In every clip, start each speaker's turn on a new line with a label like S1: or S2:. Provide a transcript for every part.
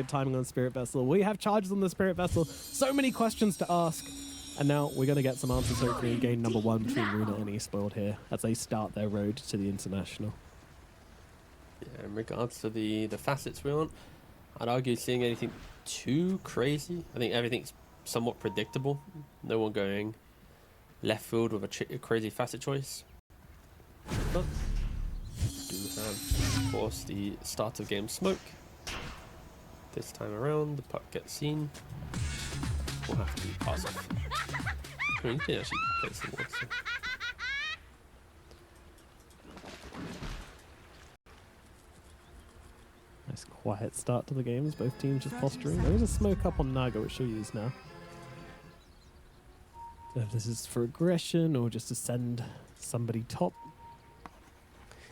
S1: good timing on the Spirit Vessel. We have charges on the Spirit Vessel. So many questions to ask. And now we're going to get some answers hopefully in game number 1 between Runa and eSpoiled here as they start their road to the International.
S2: Yeah, in regards to the facets we're on, I'd argue seeing anything too crazy. I think everything's somewhat predictable. No one going left field with a crazy facet choice. But do have, of course, the start of game smoke. This time around, the puck gets seen. We'll have to pass off. I mean, you can actually play some more. So.
S1: Nice quiet start to the game as both teams just posturing. There is a smoke up on Naga, which she'll use now. So if this is for aggression or just to send somebody top.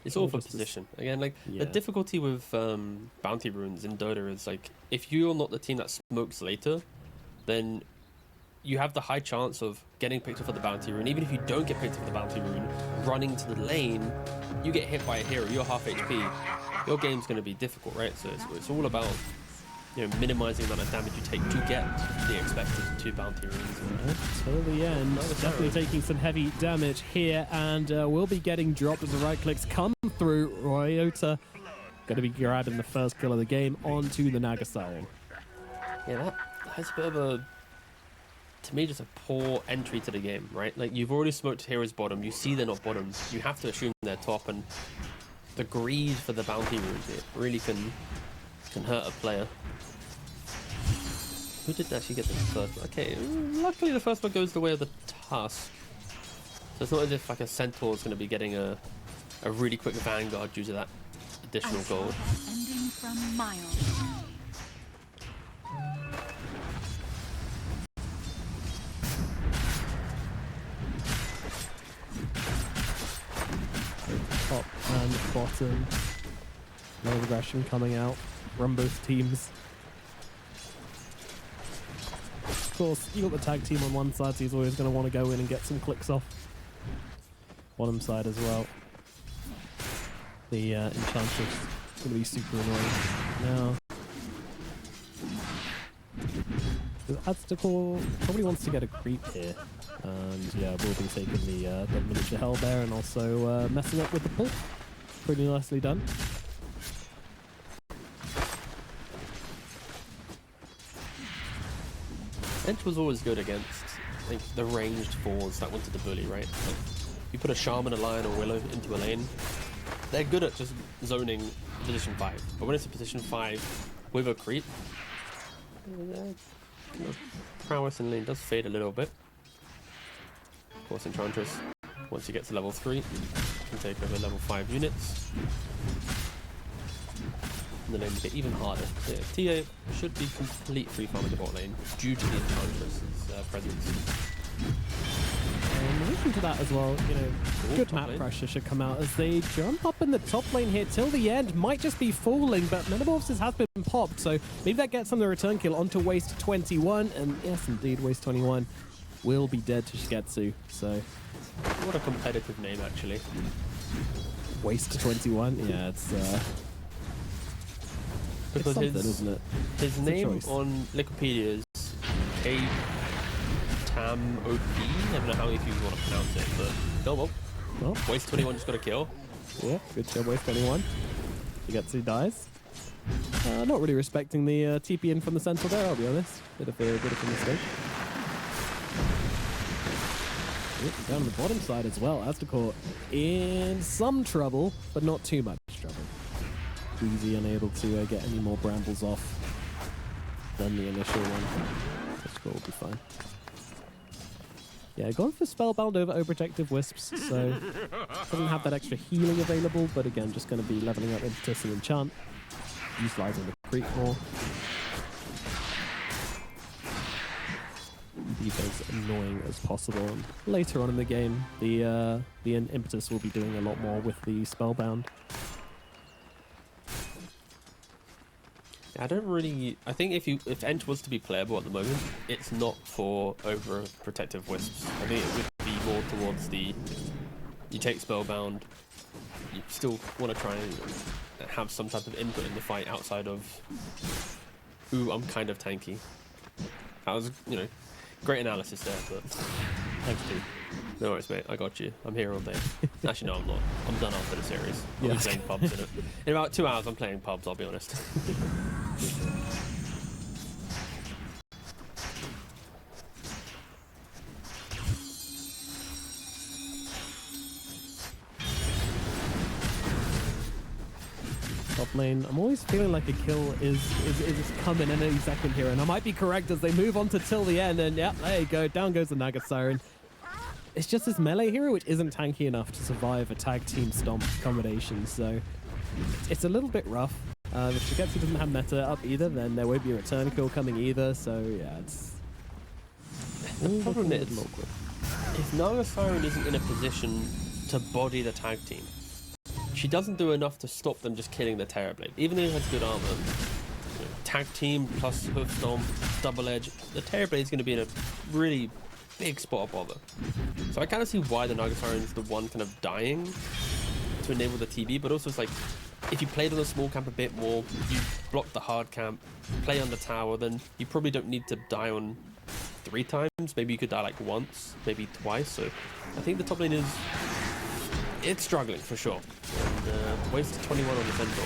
S2: It's all for position. Again, like the difficulty with bounty runes in Dota is like if you're not the team that smokes later, then you have the high chance of getting picked up for the bounty rune. Even if you don't get picked up for the bounty rune, running to the lane, you get hit by a hero, you're half HP. Your game's going to be difficult, right? So it's all about minimizing the amount of damage you take to get the expected 2 bounty runes.
S1: Till the end, definitely taking some heavy damage here, and will be getting dropped as the right clicks come through. Ryota going to be grabbing the first kill of the game onto the Naga Siren.
S2: Yeah, that's a bit of a, to me, just a poor entry to the game, right? Like, you've already smoked heroes bottom, you see they're not bottom, you have to assume they're top, and the greed for the bounty runes, it really can hurt a player. Who did actually get the first one? Okay, luckily the first one goes the way of the Tusk. So it's not as if like a Centaur is going to be getting a really quick Vanguard due to that additional gold.
S3: Ending from miles.
S1: Top and bottom. No aggression coming out from both teams. Of course, you got the tag team on one side, so he's always going to want to go in and get some clicks off. Bottom side as well. The Enchantress is going to be super annoying. Now, the Aztekor probably wants to get a creep here. And yeah, we'll be taking the miniature hell there and also messing up with the pull. Pretty nicely done.
S2: Ench was always good against, I think, the ranged fours that wanted to bully, right? Like, you put a Shaman, a Lion, or Willow into a lane, they're good at just zoning position 5. But when it's a position 5 with a creep, their prowess in lane does fade a little bit. Of course, Enchantress, once you get to level 3, can take over level 5 units. And the lane will get even harder. Yeah, TA should be complete free farm in the bot lane due to the Enchantress's presence.
S1: In addition to that as well, good map pressure should come out as they jump up in the top lane here till the end. Might just be falling, but Metamorphosis has been popped, so maybe that gets them the return kill onto Waste 21. And yes, indeed, Waste 21 will be dead to Shigetsu. So,
S2: what a competitive name, actually.
S1: Waste 21. Yeah, it's
S2: because
S1: isn't it?
S2: His name on Wikipedia is Tam OP. I don't know how if you want to pronounce it, but no, well, Waste 21 just got a kill.
S1: Yeah, good job, Waste 21. Shigetsu dies. Not really respecting the TP in from the central there, I'll be honest. Bit of a mistake. Down the bottom side as well, Aztekor in some trouble, but not too much trouble. Easy, unable to get any more brambles off than the initial one. Aztekor will be fine. Yeah, going for Spellbound over Overprotective Wisps, so doesn't have that extra healing available, but again, just going to be leveling up Impetus and Enchant, utilizing the creep more. Be as annoying as possible. And later on in the game, the Impetus will be doing a lot more with the Spellbound.
S2: I don't really. I think if Ent was to be playable at the moment, it's not for overprotective Wisps. I think it would be more towards the. You take Spellbound, you still want to try and have some type of input in the fight outside of ooh, I'm kind of tanky. That was, you know, great analysis there, but thanks, dude. No worries, mate. I got you. I'm here all day. Actually, no, I'm not. I'm done after the series. I'll be playing pubs in about 2 hours. I'm playing pubs, I'll be honest.
S1: Top lane, I'm always feeling like a kill is coming any second here, and I might be correct as they move on to till the end, and yeah, there you go, down goes the Naga Siren. It's just this melee hero which isn't tanky enough to survive a tag team stomp combination, so it's a little bit rough. If Shigetsu doesn't have meta up either, then there won't be a return kill coming either, so yeah, it's...
S2: The problem is, if Naga Siren isn't in a position to body the tag team, she doesn't do enough to stop them just killing the Terrorblade. Even though he has good armor, you know, tag team plus hoof stomp, double edge, the Terrorblade is going to be in a really big spot of bother. So I kind of see why the Naga Siren is the one kind of dying to enable the TB, but also it's like, if you played on the small camp a bit more, you block the hard camp, play on the tower, then you probably don't need to die on 3 times. Maybe you could die like once, maybe twice. So I think the top lane is... it's struggling for sure. And wasted 21 on the Centaur.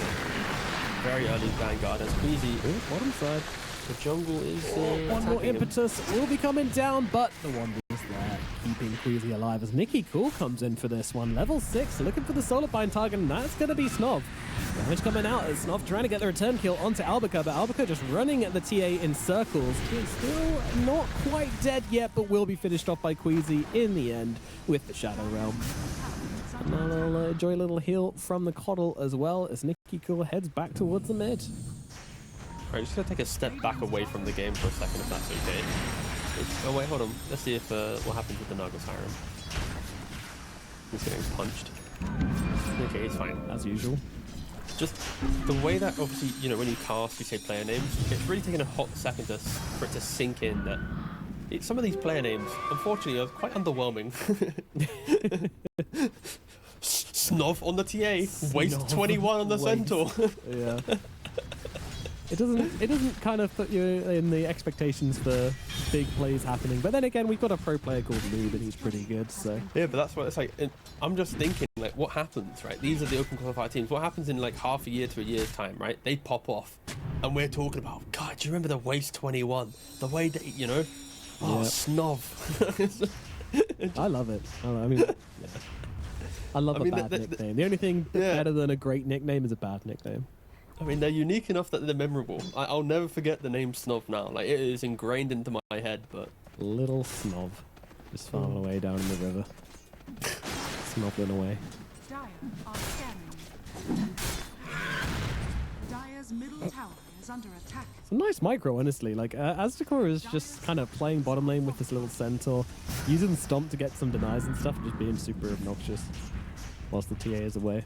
S2: Very early Vanguard as Queasy.
S1: Bottom side.
S2: The jungle is
S1: one more impetus will be coming down, but the one is there, keeping Queasy alive as Nikki Cool comes in for this one. Level 6, looking for the Solar Bind target, and that's going to be Snov. Damage coming out as Snov trying to get the return kill onto Albica, but Albica just running at the TA in circles. He's still not quite dead yet, but will be finished off by Queasy in the end with the Shadow Realm. And now they'll enjoy a little heal from the Coddle as well as Nikki Cool heads back towards the mid.
S2: Alright, just gonna take a step back away from the game for a second if that's okay. Oh wait, hold on. Let's see if what happens with the Naga Siren. He's getting punched. Okay, he's fine.
S1: As usual.
S2: Just the way that obviously, you know, when you cast, you say player names, it's really taken a hot second for it to sink in that some of these player names, unfortunately, are quite underwhelming. Snov on the TA, waste 21 on the Centaur.
S1: Yeah. It doesn't kind of put you in the expectations for big plays happening. But then again, we've got a pro player called Lube and he's pretty good, so...
S2: Yeah, but that's what it's like. I'm just thinking, like, what happens, right? These are the open qualifier teams. What happens in, like, half a year to a year's time, right? They pop off. And we're talking about, God, do you remember the waste 21? The way that, you know... Oh, yep. Snov.
S1: I love it. I mean... Yeah. I love a bad nickname. The only thing better than a great nickname is a bad nickname.
S2: I mean, they're unique enough that they're memorable. I'll never forget the name Snov now. Like, it is ingrained into my head, but...
S1: Little Snov. Just farming away down in the river. Snobbling away.
S3: Dire are scanning. Dire's middle tower is under attack.
S1: It's a nice micro, honestly. Like, Aztekor is just kind of playing bottom lane with this little Centaur, using Stomp to get some denies and stuff, just being super obnoxious whilst the TA is away.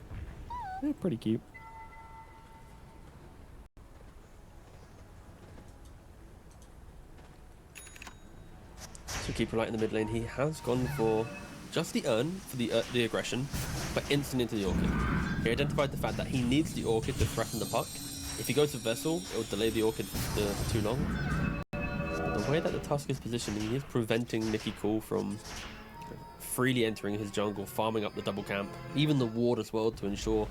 S1: Yeah, pretty cute.
S2: So keeper light in the mid lane, he has gone for just the urn for the aggression, but instant into the Orchid. He identified the fact that he needs the Orchid to threaten the puck. If he goes to Vessel, it will delay the Orchid for too long. But the way that the Tusk is positioning, he is preventing Nikki Cool from freely entering his jungle, farming up the double camp, even the ward as well to ensure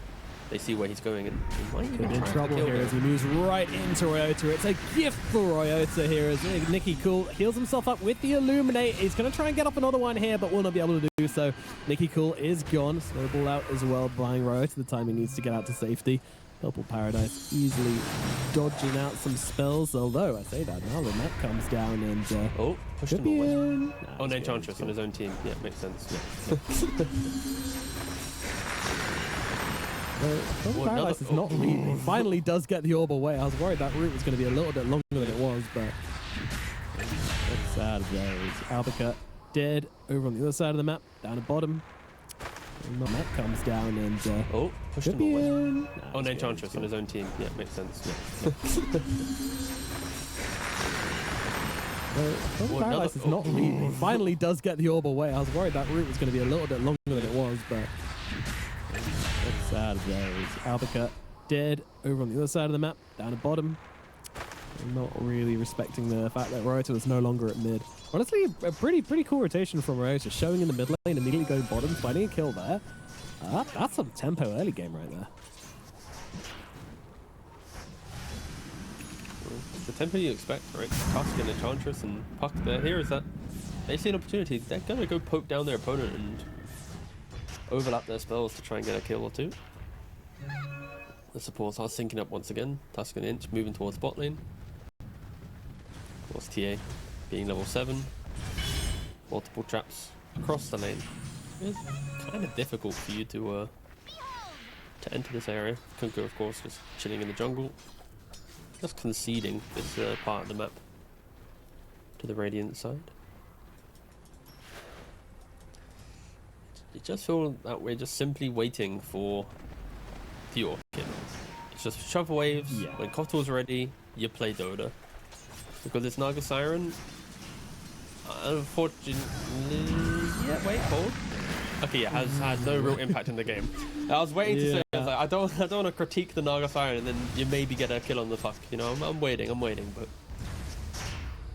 S2: they see where he's going, and he might even
S1: in trouble here as he moves right into Ryota. It's a gift for Ryota here as Nikki Cool heals himself up with the Illuminate. He's going to try and get up another one here, but will not be able to do so. Nikki Cool is gone. Snowball out as well, buying Ryota the time he needs to get out to safety. Purple Paradise easily dodging out some spells, although I say that now the map comes down and...
S2: oh, pushed him away.
S1: Nah,
S2: oh, no, Enchantress on his own team. Yeah, makes sense. Yeah.
S1: Paradise is not leading. Finally does get the orb away. I was worried that route was going to be a little bit longer than it was, but that's sad as there is. Albica dead over on the other side of the map, down at bottom. And the map comes down and
S2: oh, pushed him away.
S1: Nah,
S2: oh, no, Enchantress on his own team. Yeah, makes sense.
S1: Yeah. Paradise is not leading. Finally does get the orb away. I was worried that route was going to be a little bit longer than it was, but that's sad as there is. Albica dead over on the other side of the map, down at bottom. Not really respecting the fact that Ryota is no longer at mid. Honestly, a pretty cool rotation from Ryota, showing in the mid lane, immediately going bottom, finding a kill there. That's some tempo early game right there.
S2: The tempo you expect, right? Tusk and Enchantress and Puck, their heroes that they see an opportunity. They're going to go poke down their opponent and overlap their spells to try and get a kill or two. The supports are syncing up once again. Tusk and Inch moving towards bot lane. Of course, TA being level 7. Multiple traps across the lane. It's kind of difficult for you to enter this area. Kunko, of course, just chilling in the jungle. Just conceding this part of the map to the Radiant side. It just feels that we're just simply waiting for the Orchid. It's just shove waves.
S1: Yeah.
S2: When Kotal's ready, you play Dota. Because it's Naga Siren, unfortunately... Yeah, wait, hold. Okay, yeah, has no real impact in the game. I was waiting to say, I was like, I don't want to critique the Naga Siren and then you maybe get a kill on the Puck. You know, I'm waiting, but...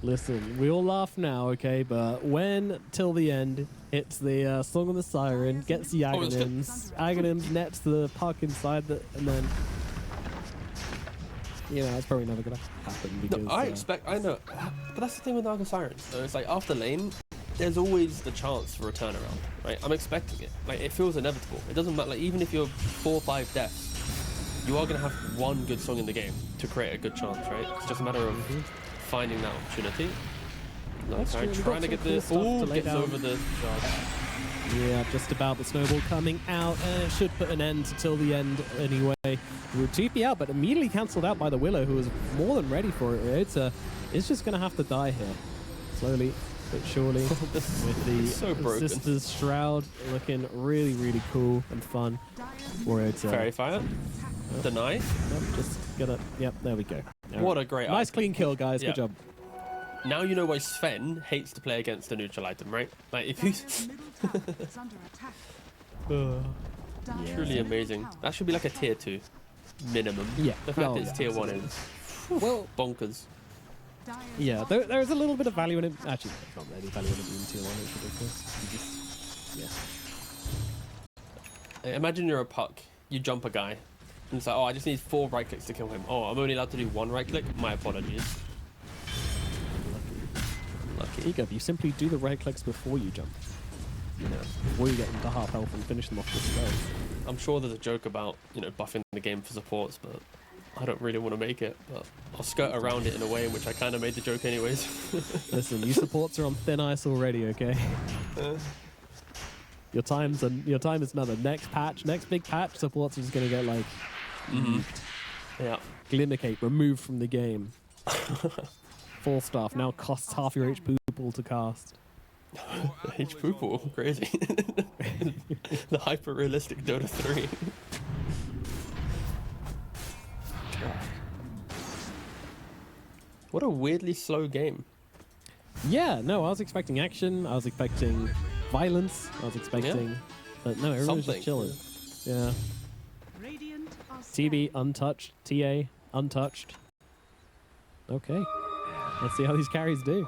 S1: Listen, we all laugh now, okay, but when till the end hits the Song of the Siren, gets the Aghanims, Aghanims nets the Puck inside the, and then... You know, it's probably never gonna happen because...
S2: No, I know, but that's the thing with Naga Siren. So it's like, after lane, there's always the chance for a turnaround, right? I'm expecting it. Like, it feels inevitable. It doesn't matter, like, even if you're 4 or 5 deaths, you are gonna have one good song in the game to create a good chance, right? It's just a matter of finding that opportunity. Naga Siren trying to get this, gets over the charge.
S1: Yeah, just about the snowball coming out, and it should put an end till the end anyway. We'll TP out, but immediately cancelled out by the Willow, who was more than ready for it. Ryota is just going to have to die here. Slowly but surely. With the
S2: so
S1: Sister's Shroud looking really, really cool and fun. Ryota.
S2: Fairy Fire. Deny.
S1: Yep, just gonna... Yep, there we go.
S2: What a great
S1: nice
S2: item.
S1: clean kill, guys.
S2: Yeah.
S1: Good job.
S2: Now you know why Sven hates to play against a neutral item, right? Like, if you...
S3: Middle tower is under attack.
S2: Truly amazing. That should be like a tier 2 minimum.
S1: Yeah.
S2: The fact
S1: Oh,
S2: it's
S1: yeah,
S2: tier 1 is
S1: Well,
S2: bonkers.
S1: yeah, there's a little bit of value in it. Actually, there's not any value in it being tier 1. It's ridiculous. You just... Yeah.
S2: Imagine you're a Puck. You jump a guy. And it's like, oh, I just need 4 right clicks to kill him. Oh, I'm only allowed to do 1 right click? My apologies. Lucky.
S1: Ego, you simply do the right clicks before you jump. You know, before you get them to half health and finish them off with spells.
S2: I'm sure there's a joke about, you know, buffing the game for supports, but I don't really want to make it. But I'll skirt around it in a way in which I kind of made the joke anyways.
S1: Listen, you supports are on thin ice already, okay? Your time is another. Next big patch, supports are just gonna get like
S2: Yeah.
S1: Glimmercake removed from the game. Full staff now costs half your HP pool to cast.
S2: H poople, crazy. The hyper realistic Dota 3. What a weirdly slow game.
S1: Yeah, no, I was expecting action. I was expecting violence. I was expecting, but no, everyone's just chilling. Yeah.
S3: Radiant are
S1: TB untouched. TA untouched. Okay. Let's see how these carries do.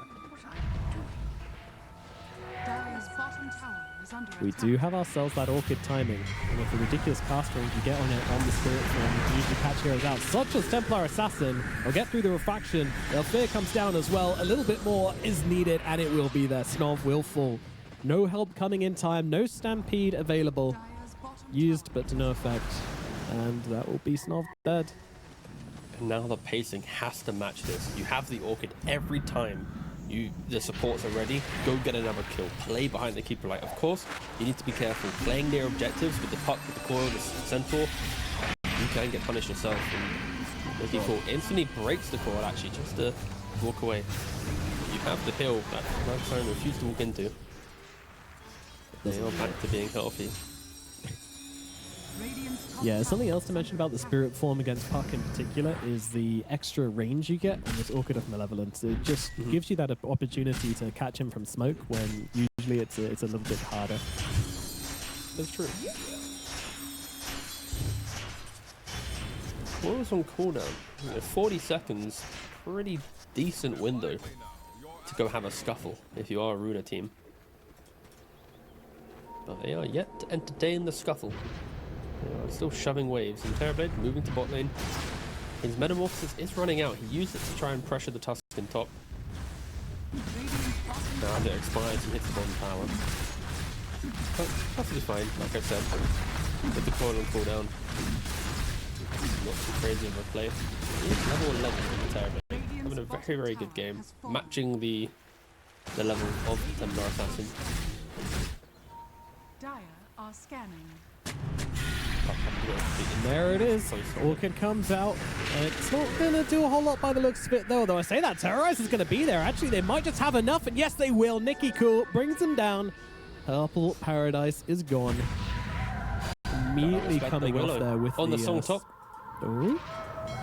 S3: Dire's bottom tower is under
S1: We
S3: attack.
S1: do have ourselves that Orchid timing, and with the ridiculous cast range you get on it on the Spirit Form, you can usually catch heroes out, such as Templar Assassin. They'll get through the refraction, their fear comes down as well, a little bit more is needed, and it will be there. Snov will fall. No help coming in time, no Stampede available.
S3: Dire's bottom
S1: Used, but to no effect. And that will be Snov dead.
S2: And now the pacing has to match this. You have the Orchid every time the supports are ready. Go get another kill. Play behind the keeper light. Of course, you need to be careful. Playing near objectives with the Puck, with the coil, the centaur, you can get punished yourself. And Mickey Cool instantly breaks the coil actually just to walk away. You have the hill that Siren refused to walk into. They are back to being healthy.
S3: Radiant's top
S1: Yeah,
S3: tower
S1: something else
S3: is
S1: to mention about the Spirit Form against Puck in particular is the extra range you get on this Orchid of Malevolence. It just gives you that opportunity to catch him from smoke when usually it's a little bit harder.
S2: That's true. What was on cooldown? 40 seconds. pretty decent window to go have a scuffle if you are a Runa team. But they are yet to entertain the scuffle. They are still shoving waves. And Terrorblade moving to bot lane. His Metamorphosis is running out. He used it to try and pressure the Tusken top. Now as it expires, he hits the bottom tower. But perfectly fine, like I said. With the coil on cooldown. Not too crazy of a play. He is level 11 in the Terrorblade. Having a very, very good game. Matching the level of the Templar Assassin.
S3: Dire are scanning.
S1: And there it is. Orchid comes out. It's not going to do a whole lot by the looks of it, though. Though I say that, Terrorize is going to be there. Actually, they might just have enough, and yes, they will. Nicky Cool brings them down. Purple Paradise is gone. Immediately coming off there with
S2: on the song top.
S1: Ooh.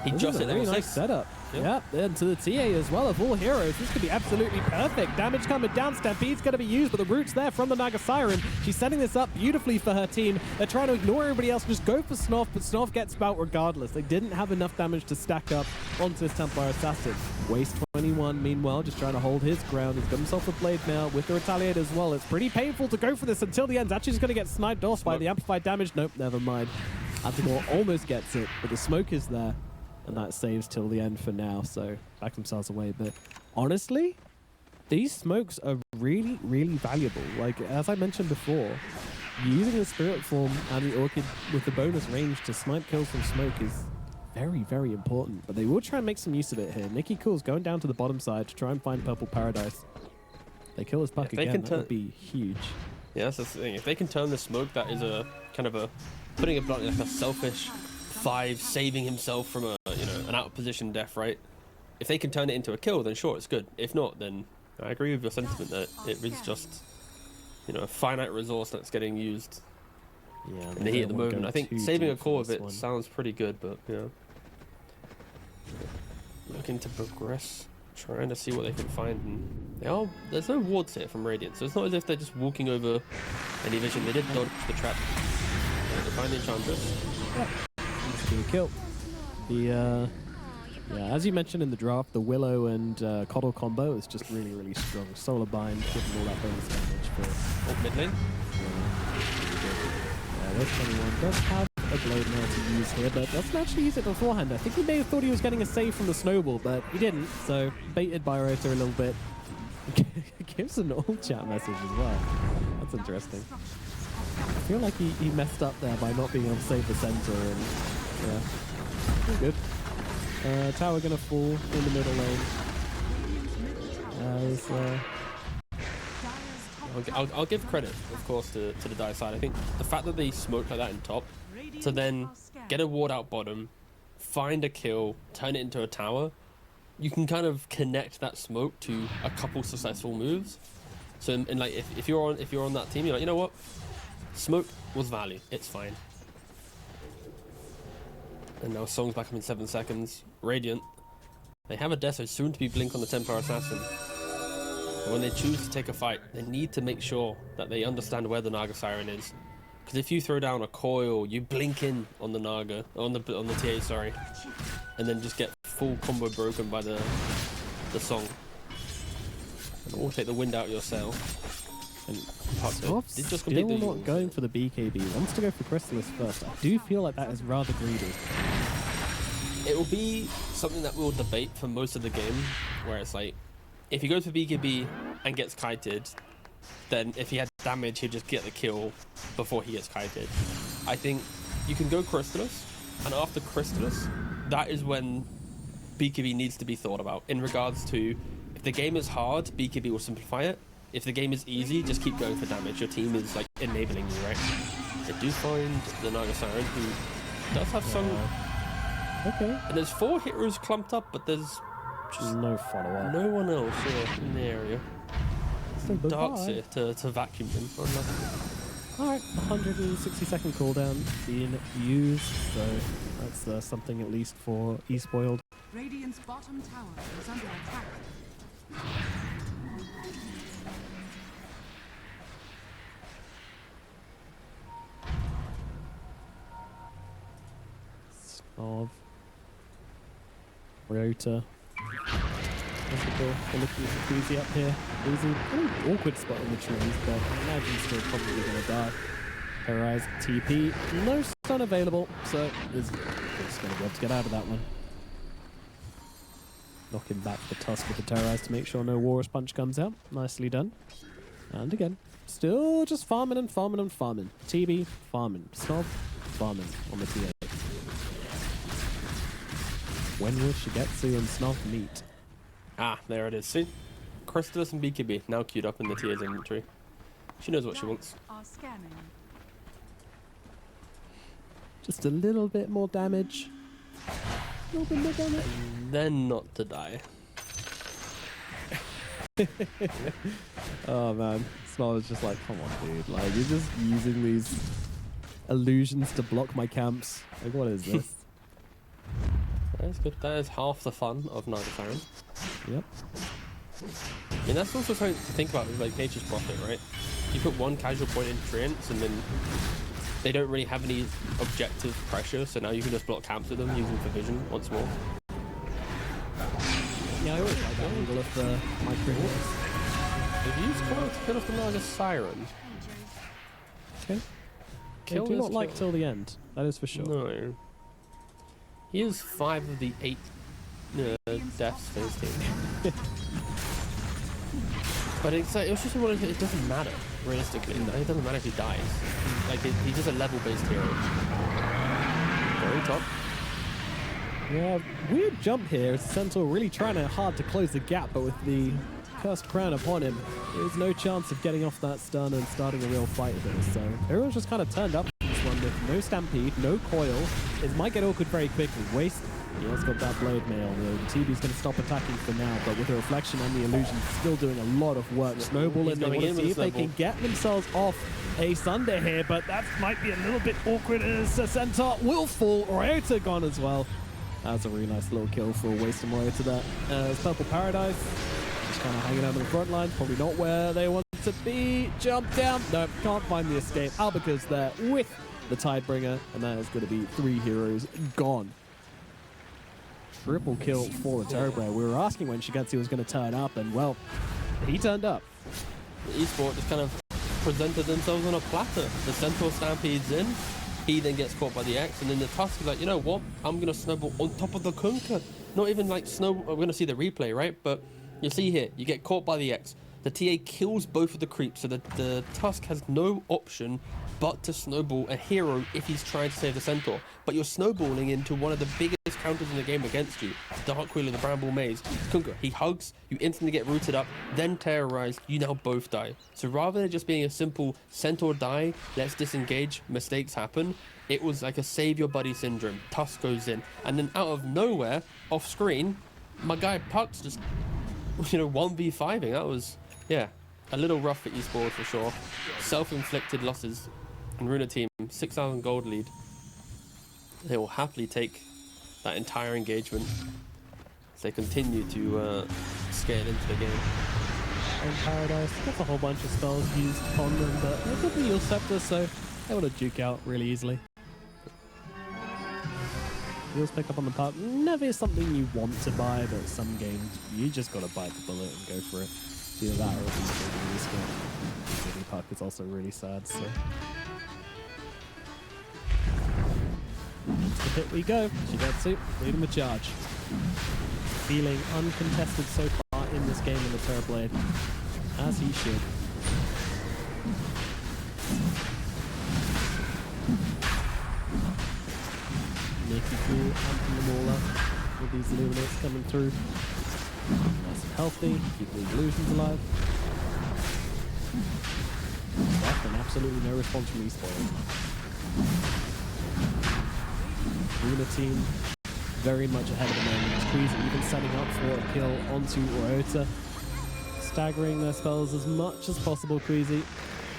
S2: He just hit
S1: really
S2: level
S1: nice
S2: 6.
S1: setup. Yeah, and to the TA as well of all heroes. This could be absolutely perfect. Damage coming down. Stampede's going to be used, but the root's there from the Naga Siren. She's setting this up beautifully for her team. They're trying to ignore everybody else, just go for Snoff, but Snoff gets out regardless. They didn't have enough damage to stack up onto this Templar Assassin. Waste 21, meanwhile, just trying to hold his ground. He's got himself a blade mail with the Retaliate as well. It's pretty painful to go for this until the end. Actually just going to get sniped off by the amplified damage. Nope, never mind. Antimore almost gets it, but the smoke is there. And that saves till the end for now, so back themselves away. But honestly, these smokes are really, really valuable. Like, as I mentioned before, using the Spirit Form and the Orchid with the bonus range to snipe kills from smoke is very, very important. But they will try and make some use of it here. Nicky Cool's going down to the bottom side to try and find Purple Paradise. They kill his buck again, that would be huge.
S2: Yeah, that's the thing. If they can turn the smoke, that is a kind of a, putting it bluntly, like a selfish 5 saving himself from a, you know, an out of position death, right? If they can turn it into a kill, then sure, it's good. If not, then I agree with your sentiment that it is just, you know, a finite resource that's getting used in the heat at the moment. I think saving a core of it sounds pretty good, but yeah. Looking to progress, trying to see what they can find. And there's no wards here from Radiant, so it's not as if they're just walking over any vision. They did dodge the trap. They find the Enchantress.
S1: Yep. Good kill. The yeah, as you mentioned in the draft, the Willow and Coddle combo is just really, really strong. Solar Bind, giving all that bonus damage for
S2: mid lane.
S1: There's 21 does have a blade now to use here, but doesn't actually use it beforehand. I think he may have thought he was getting a save from the snowball, but he didn't. So baited by Rota a little bit. Gives an all chat message as well. That's interesting. I feel like he messed up there by not being able to save the center, and yeah, good. Tower gonna fall in the middle lane.
S2: I'll give credit, of course, to the Dire side. I think the fact that they smoked like that in top, to then get a ward out bottom, find a kill, turn it into a tower, you can kind of connect that smoke to a couple successful moves. So, in like if you're on that team, you're like, you know what, smoke was value. It's fine. And now Song's back up in 7 seconds. Radiant, they have a Deso soon to be Blink on the Templar Assassin. But when they choose to take a fight, they need to make sure that they understand where the Naga Siren is. Because if you throw down a coil, you blink in on the Naga, on the TA, sorry, and then just get full combo broken by the Song. Or take the wind out of your sail. And
S1: Scott's
S2: did just
S1: still not going for the BKB. Wants to go for Chrysalis first. I do feel like that is rather greedy.
S2: It will be something that we'll debate for most of the game, where it's like, if he goes for BKB and gets kited, then if he had damage, he'd just get the kill before he gets kited. I think you can go Chrysalis, and after Chrysalis, that is when BKB needs to be thought about. In regards to, if the game is hard, BKB will simplify it. If the game is easy, just keep going for damage. Your team is like enabling you, right? They do find the Naga Siren, who does have some...
S1: Okay.
S2: And there's 4 heroes clumped up, but there's just
S1: no follow-up.
S2: No one else in the area. Darts here to vacuum them.
S1: Alright, 160-second cooldown being used, so that's something at least for eSpoiled.
S3: Radiant's bottom tower is under attack.
S1: Of Rota We're looking for Queasy up here. Queasy, kind of awkward spot in the trees, but I imagine he's still probably going to die. Terrorize TP. No stun available, so he's just going to be able to get out of that one. Knocking back the Tusk with the Terrorize to make sure no Walrus Punch comes out. Nicely done. And again, still just farming and farming and farming. TB, farming. Snob, farming on the TA. When will Shigetsu and Snob meet?
S2: Ah, there it is. See? Crystallis and BKB now queued up in the TA's inventory. She knows what she wants.
S3: Are scanning.
S1: Just a little bit more damage. A little bit more damage.
S2: Then not to die.
S1: Oh man, Snob is just like, come on dude, like you're just using these illusions to block my camps. Like what is this?
S2: That is good. That is half the fun of Night of Siren.
S1: Yep.
S2: I mean, that's also something to think about with like Nature's Prophet, right? You put one casual point in Treants and then they don't really have any objective pressure, so now you can just block camps with them using Vision once more.
S1: Yeah, I always like that angle of the micro hits.
S2: They've used Coil to kill off the largest Siren.
S1: Okay.
S2: Kill
S1: Do
S2: is
S1: not like
S2: kill.
S1: till the end. That is for sure.
S2: No. He is 5 of the 8 deaths for his team. But it's like, it was just one of the, it doesn't matter, realistically. No. It doesn't matter if he dies. Like, he's just a level-based hero. Very top.
S1: Yeah, weird jump here. Centaur really trying hard to close the gap, but with the cursed crown upon him, there's no chance of getting off that stun and starting a real fight here. So everyone's just kind of turned up this one with no stampede, no coil. It might get awkward very quickly. Waste. He has got that blade mail. The TB's going to stop attacking for now, but with the reflection and the illusion, still doing a lot of work. Snowball and they want to see if they can get themselves off a Sunday here, but that might be a little bit awkward as the Centaur will fall. Ryota gone as well. That's a really nice little kill for Waste and Ryota there. It's Purple Paradise. Just kind of hanging out on the front line. Probably not where they want to be. Jump down. No, can't find the escape. Albaca's there with the Tidebringer, and that is going to be 3 heroes gone. Triple kill for the Terrorblade. We were asking when Shigetsu was going to turn up, and well, he turned up.
S2: The eSport just kind of presented themselves on a platter. The Centaur stampedes in, he then gets caught by the X, and then the Tusk is like, you know what? I'm going to snowball on top of the Kunkka. Not even like snowball. We're going to see the replay, right? But you see here, you get caught by the X. The TA kills both of the creeps, so the Tusk has no option but to snowball a hero if he's trying to save the Centaur. But you're snowballing into one of the biggest counters in the game against you. Dark Wheel of the Bramble Maze. Kunkka, he hugs, you instantly get rooted up, then terrorized, you now both die. So rather than just being a simple Centaur die, let's disengage, mistakes happen, it was like a save your buddy syndrome. Tusk goes in, and then out of nowhere, off screen, my guy Puck's just, 1v5ing. That was, yeah, a little rough for eSports for sure. Self-inflicted losses. And Runa team, 6,000 gold lead. They will happily take that entire engagement as they continue to scale into the game.
S1: And Paradise gets a whole bunch of spells used on them, but they've got the Yield Scepter, so they want to juke out really easily. Wheels picked up on the puck. Never is something you want to buy, but some games you just got to bite the bullet and go for it. Either that or it's really the puck is also really sad, so. To the pit we go. Shigetsu leading the charge. Feeling uncontested so far in this game in the Terrorblade, as he should. Nicky Cool amping them all up with these Illuminates coming through. Nice and healthy, keep the illusions alive. Stuff and absolutely no response from eSpoiled. Runa team very much ahead of the moment. Queasy even setting up for a kill onto Ryota. Staggering their spells as much as possible, Queasy.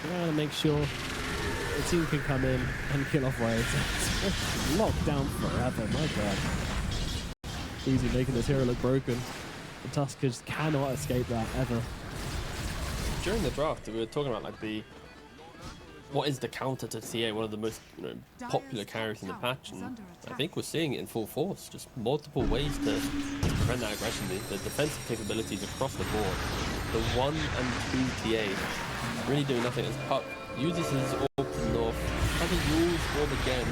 S1: Trying to make sure the team can come in and kill off Ryota. It's locked down forever, my god. Queasy making this hero look broken. The Tusk just cannot escape that ever.
S2: During the draft, we were talking about like what is the counter to TA, one of the most popular carries in the patch, and I think we're seeing it in full force. Just multiple ways to prevent that aggression. The defensive capabilities across the board. The 1 and 2 TA really doing nothing as Puck uses his orb to the north. Has a Yule's orb again.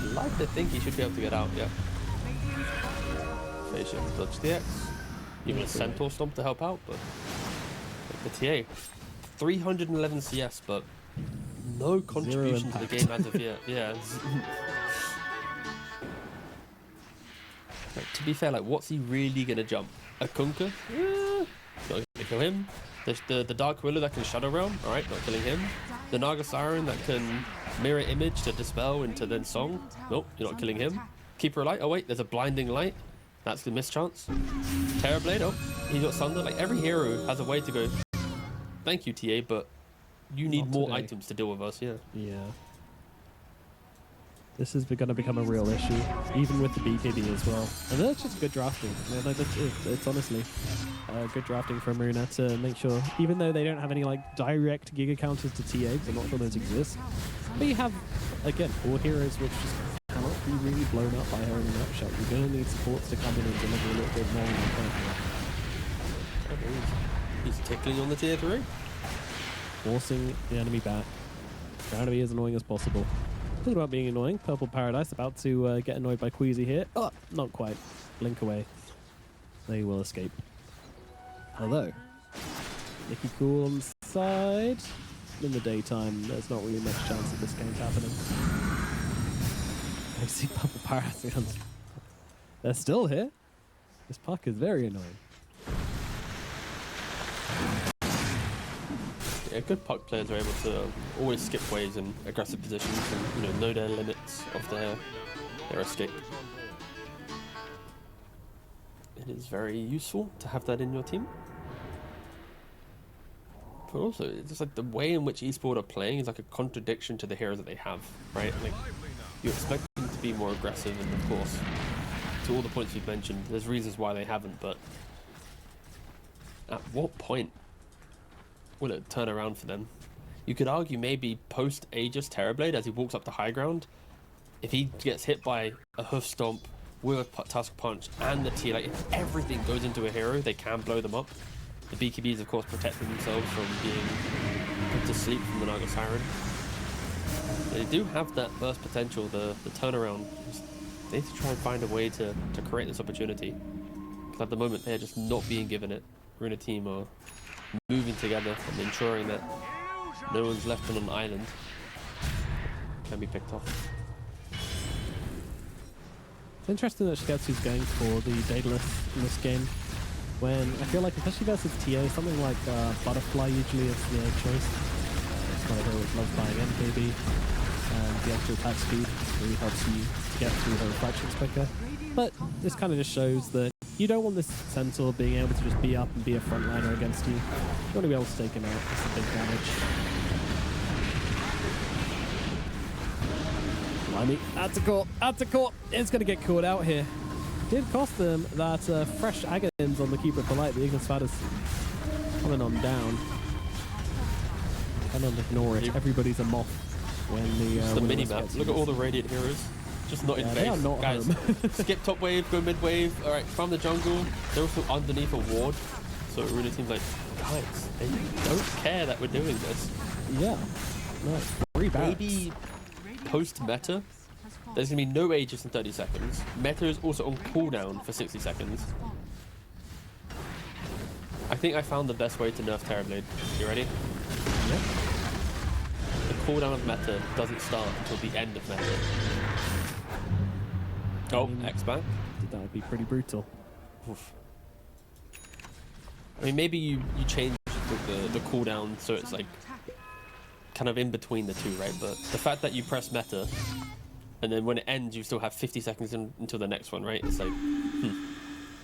S2: I'd like to think he should be able to get out, yeah. Phase shift, dodge the X. Even a Centaur Stomp to help out, but the TA. 311 CS, but no contribution to the game as of yet. Yeah. Like, to be fair, like, what's he really gonna jump? A Kunkka? Yeah. Not gonna kill him. The Dark Willow that can Shadow Realm, alright, not killing him. The Naga Siren that can mirror image to dispel into then Song. Nope, you're not killing him. Keeper of Light, oh wait, there's a Blinding Light. That's the mischance. Terrorblade, oh, he's got Sunder. Like, every hero has a way to go, thank you, TA, but you need
S1: Not
S2: more
S1: today.
S2: items to deal with us, yeah.
S1: Yeah. This is going to become a real issue, even with the BKB as well. And that's just good drafting. Yeah, no, it's honestly good drafting from Runa to make sure, even though they don't have any like direct Giga counters to TA, because I'm not sure those exist, but you have, again, 4 heroes which just cannot be really blown up by her in a nutshell. You're going to need supports to come in and deliver a little bit more than you
S2: He's tickling on the tier 3.
S1: forcing the enemy back, trying to be as annoying as possible. Talking about being annoying, Purple Paradise about to get annoyed by Queasy here. Oh, not quite. Blink away. They will escape. Although, Nicky Cool on the side. In the daytime, there's not really much chance that this game's happening. I see Purple Paradise again. They're still here. This puck is very annoying.
S2: Yeah, good puck players are able to always skip waves in aggressive positions and know their limits of their escape. It is very useful to have that in your team. But also, it's just like the way in which eSpoiled are playing is like a contradiction to the heroes that they have, right? Like, you expect them to be more aggressive, and of course, to all the points we've mentioned, there's reasons why they haven't, but at what point will it turn around for them? You could argue maybe post Aegis Terrorblade as he walks up to high ground, if he gets hit by a hoof stomp with a tusk punch and the T, like if everything goes into a hero, they can blow them up. The BKBs of course protecting themselves from being put to sleep from the Naga Siren. They do have that burst potential, the turnaround. They need to try and find a way to create this opportunity. Because at the moment they're just not being given it. Runa team are moving together and ensuring that no one's left on an island can be picked off.
S1: It's interesting that Shigetsu's going for the Daedalus in this game, when I feel like, especially versus TA, something like Butterfly usually is the choice. That's what I always love buying MKB, and the extra attack speed really helps you to get through her reflections quicker. But this kind of just shows that you don't want this Centaur being able to just be up and be a frontliner against you. You want to be able to take him out. That's the big damage. Blimey, add to court, add to court. It's going to get caught out here. Did cost them that fresh Agadins on the Keeper Polite, but Ignis Fad is coming on down. Cannot ignore it. Everybody's a moth when the
S2: mini map. Look at all the Radiant heroes. Just not in
S1: they
S2: base.
S1: are not
S2: Guys, skip top wave, go mid wave. Alright, from the jungle. They're also underneath a ward. So it really seems like, guys, they don't care that we're doing this.
S1: Yeah. No, 3 bats.
S2: Maybe post-meta, there's going to be no Aegis in 30 seconds. Meta is also on cooldown for 60 seconds. I think I found the best way to nerf Terrorblade. You ready?
S1: Yep.
S2: The cooldown of meta doesn't start until the end of meta. Oh, X-Back.
S1: That would be pretty brutal.
S2: Oof. I mean, maybe you change the cooldown so it's like kind of in between the two, right? But the fact that you press meta and then when it ends you still have 50 seconds until the next one, right? It's like,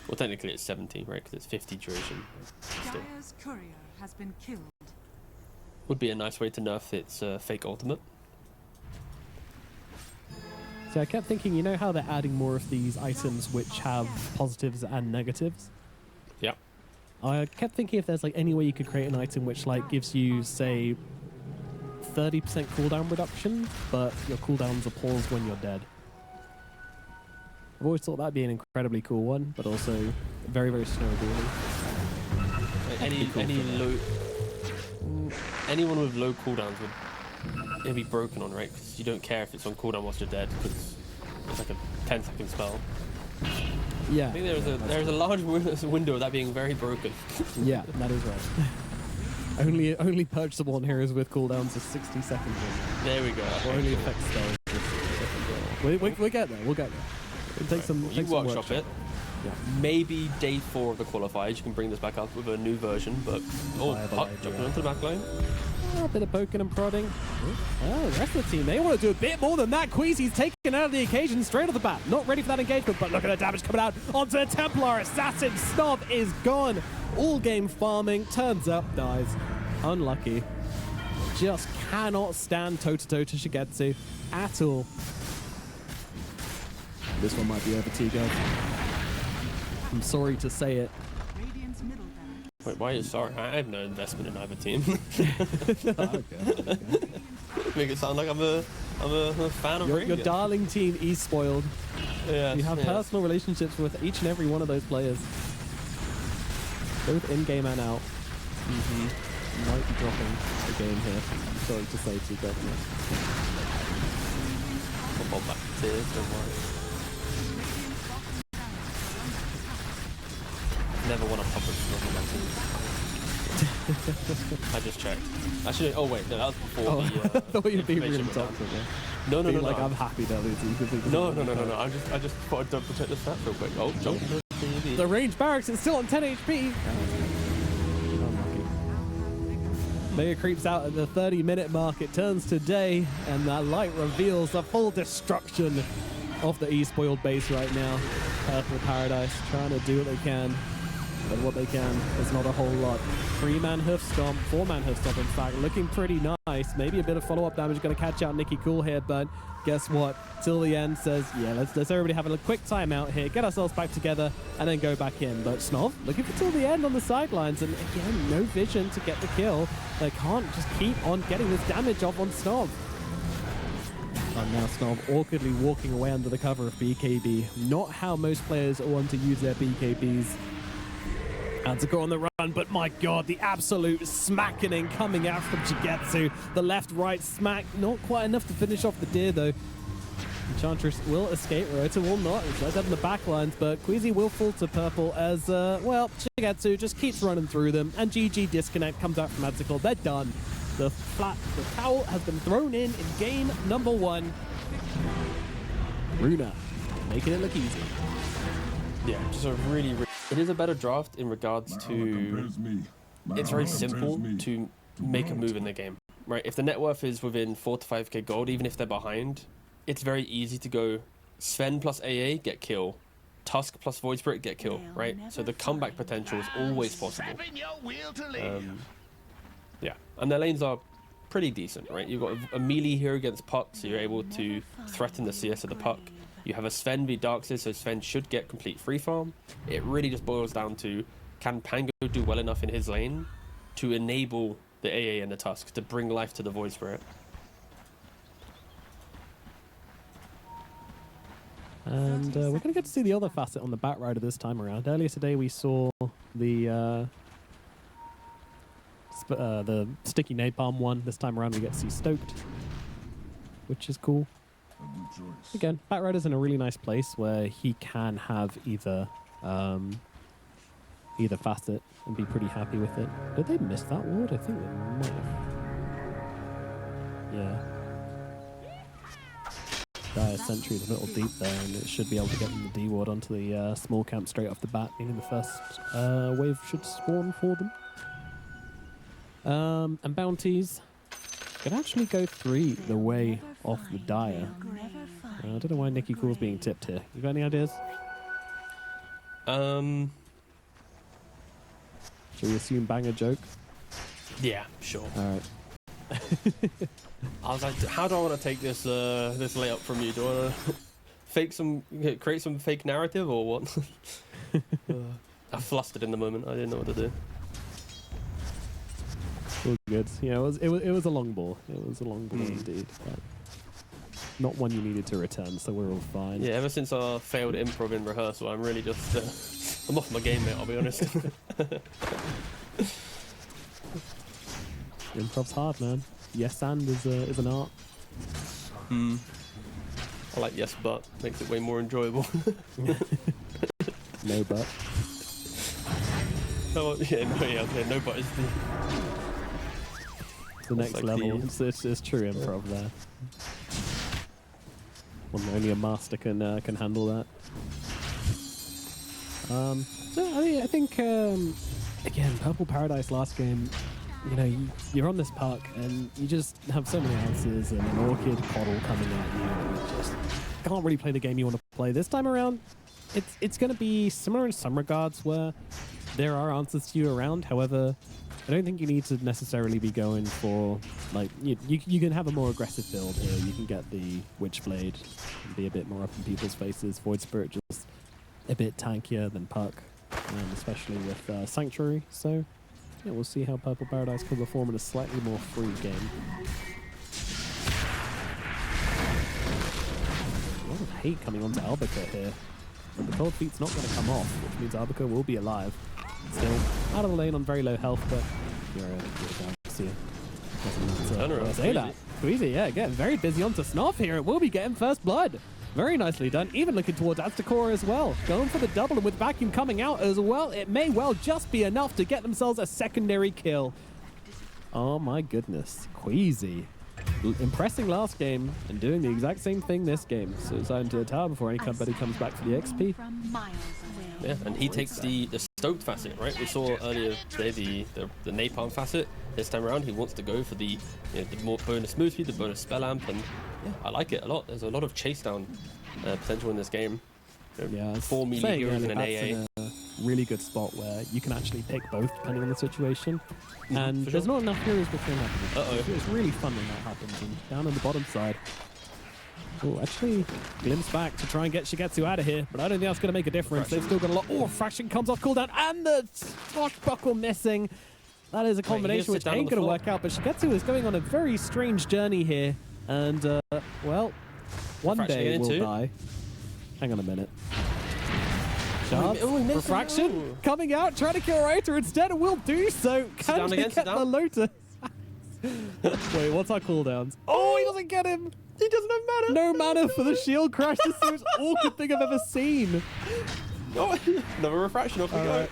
S2: well, technically it's 17, right? Because it's 50 duration. Still.
S3: Dire's courier has been killed.
S2: Would be a nice way to nerf its fake ultimate.
S1: So I kept thinking, you know how they're adding more of these items which have positives and negatives?
S2: Yeah.
S1: I kept thinking if there's like any way you could create an item which like gives you, say, 30% cooldown reduction, but your cooldowns are paused when you're dead. I've always thought that'd be an incredibly cool one, but also very, very snowballing.
S2: Anyone with low cooldowns would it'd be broken on, right? Because you don't care if it's on cooldown whilst you're dead, because it's like a 10-second spell.
S1: Yeah.
S2: I think there's a large window of that being very broken.
S1: Yeah, that is right. only purchasable on heroes with cooldowns of 60 seconds.
S2: There we go.
S1: Or only affects spells. We'll get there. We'll get there. It'll take some.
S2: You workshop it.
S1: Yeah.
S2: Maybe day 4 of the qualifiers, you can bring this back up with a new version. But Puck jumping onto the back line.
S1: A bit of poking and prodding. Oh, the rest of the team, they want to do a bit more than that. Queasy's taken out of the occasion straight off the bat. Not ready for that engagement, but look at the damage coming out onto the Templar. Assassin Snob is gone. All game farming, turns up, dies. Unlucky. Just cannot stand toe-to-toe to Shigetsu at all. This one might be over to you guys. I'm sorry to say it.
S3: Radiant's middle barracks.
S2: Wait, why are you sorry? I have no investment in either team.
S1: Okay.
S2: Make it sound like I'm a fan of
S1: Your
S2: Radiant.
S1: darling team eSpoiled.
S2: Yeah,
S1: You have personal relationships with each and every one of those players. Both in-game and out. Might be dropping the game here. I'm sorry to say to you guys.
S2: Football back to tears, don't worry. Never won a puppet on my team. I just checked. Actually, oh wait, no, that was before the.
S1: I thought you'd be really
S2: information went
S1: toxic.
S2: out. No.
S1: Like, I'm happy that it's completely.
S2: No. I just thought I'd double check the stats real quick. Oh, jump.
S1: The range barracks is still on 10 HP. Mega creeps out at the 30-minute mark. It turns to day, and that light reveals the full destruction of the eSpoiled base right now. Purple Paradise trying to do what they can, but what they can is not a whole lot. 3-man hoof stomp, 4-man hoof stomp, in fact, looking pretty nice. Maybe a bit of follow-up damage going to catch out Nicky Cool here, but guess what? Till the end says, yeah, let's everybody have a quick timeout here, get ourselves back together, and then go back in. But Snov looking for till the end on the sidelines, and again, no vision to get the kill. They can't just keep on getting this damage off on Snov. And now Snov awkwardly walking away under the cover of BKB. Not how most players want to use their BKBs. And to go on the run, but my god, the absolute smacking coming out from Shigetsu. The left-right smack, not quite enough to finish off the deer though. Enchantress will escape, Rota will not. It's right up in the back lines, but Queasy will fall to purple as, well, Shigetsu just keeps running through them, and GG disconnect comes out from Magical. They're done. The towel has been thrown in game number 1. Runa, making it look easy.
S2: Yeah, just a really it is a better draft in regards to it's very simple to make a move in the game, right? If the net worth is within 4 to 5k gold, even if they're behind, it's very easy to go Sven plus AA, get kill. Tusk plus Void Spirit, get kill, right? So the comeback potential is always possible. Yeah, and their lanes are pretty decent, right? You've got a melee hero against Puck, so you're able to threaten the CS of the Puck. You have a Sven v Darkseid, so Sven should get complete free farm. It really just boils down to, can Pango do well enough in his lane to enable the AA and the Tusk to bring life to the Void Spirit?
S1: And we're going to get to see the other facet on the Batrider this time around. Earlier today we saw the sticky napalm one. This time around we get to see Stoked, which is cool. Again, Batrider's in a really nice place where he can have either facet and be pretty happy with it. Did they miss that ward? I think they might have. Yeah. Dire Sentry is a little deep there, and it should be able to get them the D ward onto the small camp straight off the bat, meaning the first wave should spawn for them. And bounties could actually go 3 the way off the Dire. I don't know why Nicky Cool's being tipped here. You got any ideas?
S2: Should
S1: we assume bang a joke?
S2: Yeah, sure.
S1: All right.
S2: I was like, how do I want to take this this layup from you? Do I want to create some fake narrative or what? I flustered in the moment. I didn't know what to do.
S1: All good. Yeah, it was a long ball. It was a long ball indeed. But not one you needed to return, so we're all fine.
S2: Yeah, ever since I failed improv in rehearsal, I'm really just I'm off my game, mate. I'll be honest.
S1: Improv's hard, man. Yes and is an art.
S2: I like yes, but makes it way more enjoyable.
S1: No but.
S2: Oh, yeah, no but is
S1: The next
S2: like
S1: level.
S2: the-
S1: It's true improv there. Only a master can handle that. So I think again, Purple Paradise last game. You know, you're on this park and you just have so many answers and an orchid coddle coming at you. And you just can't really play the game you want to play. This time around, it's going to be similar in some regards where there are answers to you around. However, I don't think you need to necessarily be going for, like, you can have a more aggressive build here. You can get the Witchblade and be a bit more up in people's faces. Void Spirit just a bit tankier than Puck, especially with Sanctuary. So, yeah, we'll see how Purple Paradise can perform in a slightly more free game. A lot of hate coming onto Albica here. But the cold feet's not going to come off, which means Albica will be alive. Still out of the lane on very low health, but you're down here. Doesn't matter.
S2: Turnaround,
S1: I say that. Squeezy, yeah, getting very busy onto Snuff here. It will be getting first blood. Very nicely done. Even looking towards Aztecora as well. Going for the double, and with Vacuum coming out as well, it may well just be enough to get themselves a secondary kill. Oh my goodness. Queasy. Impressing last game and doing the exact same thing this game. So it's out into the tower before anybody comes back for the XP.
S3: From miles away.
S2: Yeah, and he takes the stoked facet, right? We saw earlier today the napalm facet. This time around, he wants to go for the the more bonus move speed, the bonus spell amp, and yeah, I like it a lot. There's a lot of chase down potential in this game.
S1: Yeah,
S2: 4 melee heroes and an
S1: that's
S2: AA.
S1: in a really good spot where you can actually pick both depending on the situation. And
S2: for
S1: there's
S2: sure.
S1: not enough heroes between happening.
S2: Uh-oh.
S1: It's really fun when that happens. And down on the bottom side. Oh, actually, glimpse back to try and get Shigetsu out of here, but I don't think that's going to make a difference. They've still got a lot. Oh, Fraction comes off cooldown, and the swashbuckle missing. That is a combination which ain't going to work out, but Shigetsu is going on a very strange journey here. And, well, one
S2: Fraction
S1: day
S2: again
S1: will
S2: too?
S1: die. Hang on a minute.
S2: Oh, he missed.
S1: Refraction
S2: Oh.
S1: coming out, trying to kill Rota instead, and will do so. Can
S2: down
S1: they
S2: again, sit
S1: get the
S2: down.
S1: Lotus? Wait, what's our cooldowns? Oh, he doesn't get him.
S2: He doesn't have mana.
S1: No mana for the shield crash. This is the most awkward thing I've ever seen.
S2: Oh, another refraction off we go.
S1: Alright.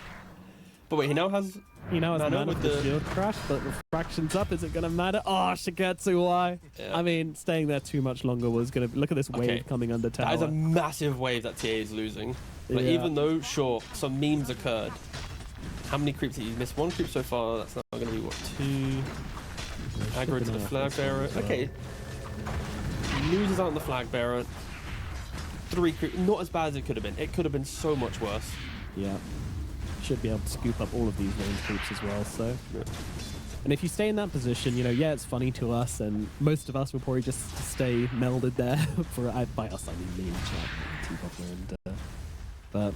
S2: But wait, he now has.
S1: He now has
S2: Mana
S1: mana
S2: with
S1: for the
S2: the-
S1: shield crash, but Refraction's up. Is it going to matter? Oh, Shigetsu, why?
S2: Yeah.
S1: I mean, staying there too much longer was going to... Look at this wave
S2: Okay.
S1: coming under tower.
S2: That is a massive wave that TA is losing. Like,
S1: Yeah.
S2: even though, sure, some memes occurred. How many creeps did you miss? One creep so far. That's not going to be what, 2. Aggro to the flag bearer. Okay. Loses out on the flag bearer. 3 creep. Not as bad as it could have been. It could have been so much worse.
S1: Yeah. Should be able to scoop up all of these range creeps as well, so...
S2: Yeah.
S1: And if you stay in that position, you know, yeah, it's funny to us, and most of us will probably just stay melded there for... by us, I mean me and chat, T-Buckler and... but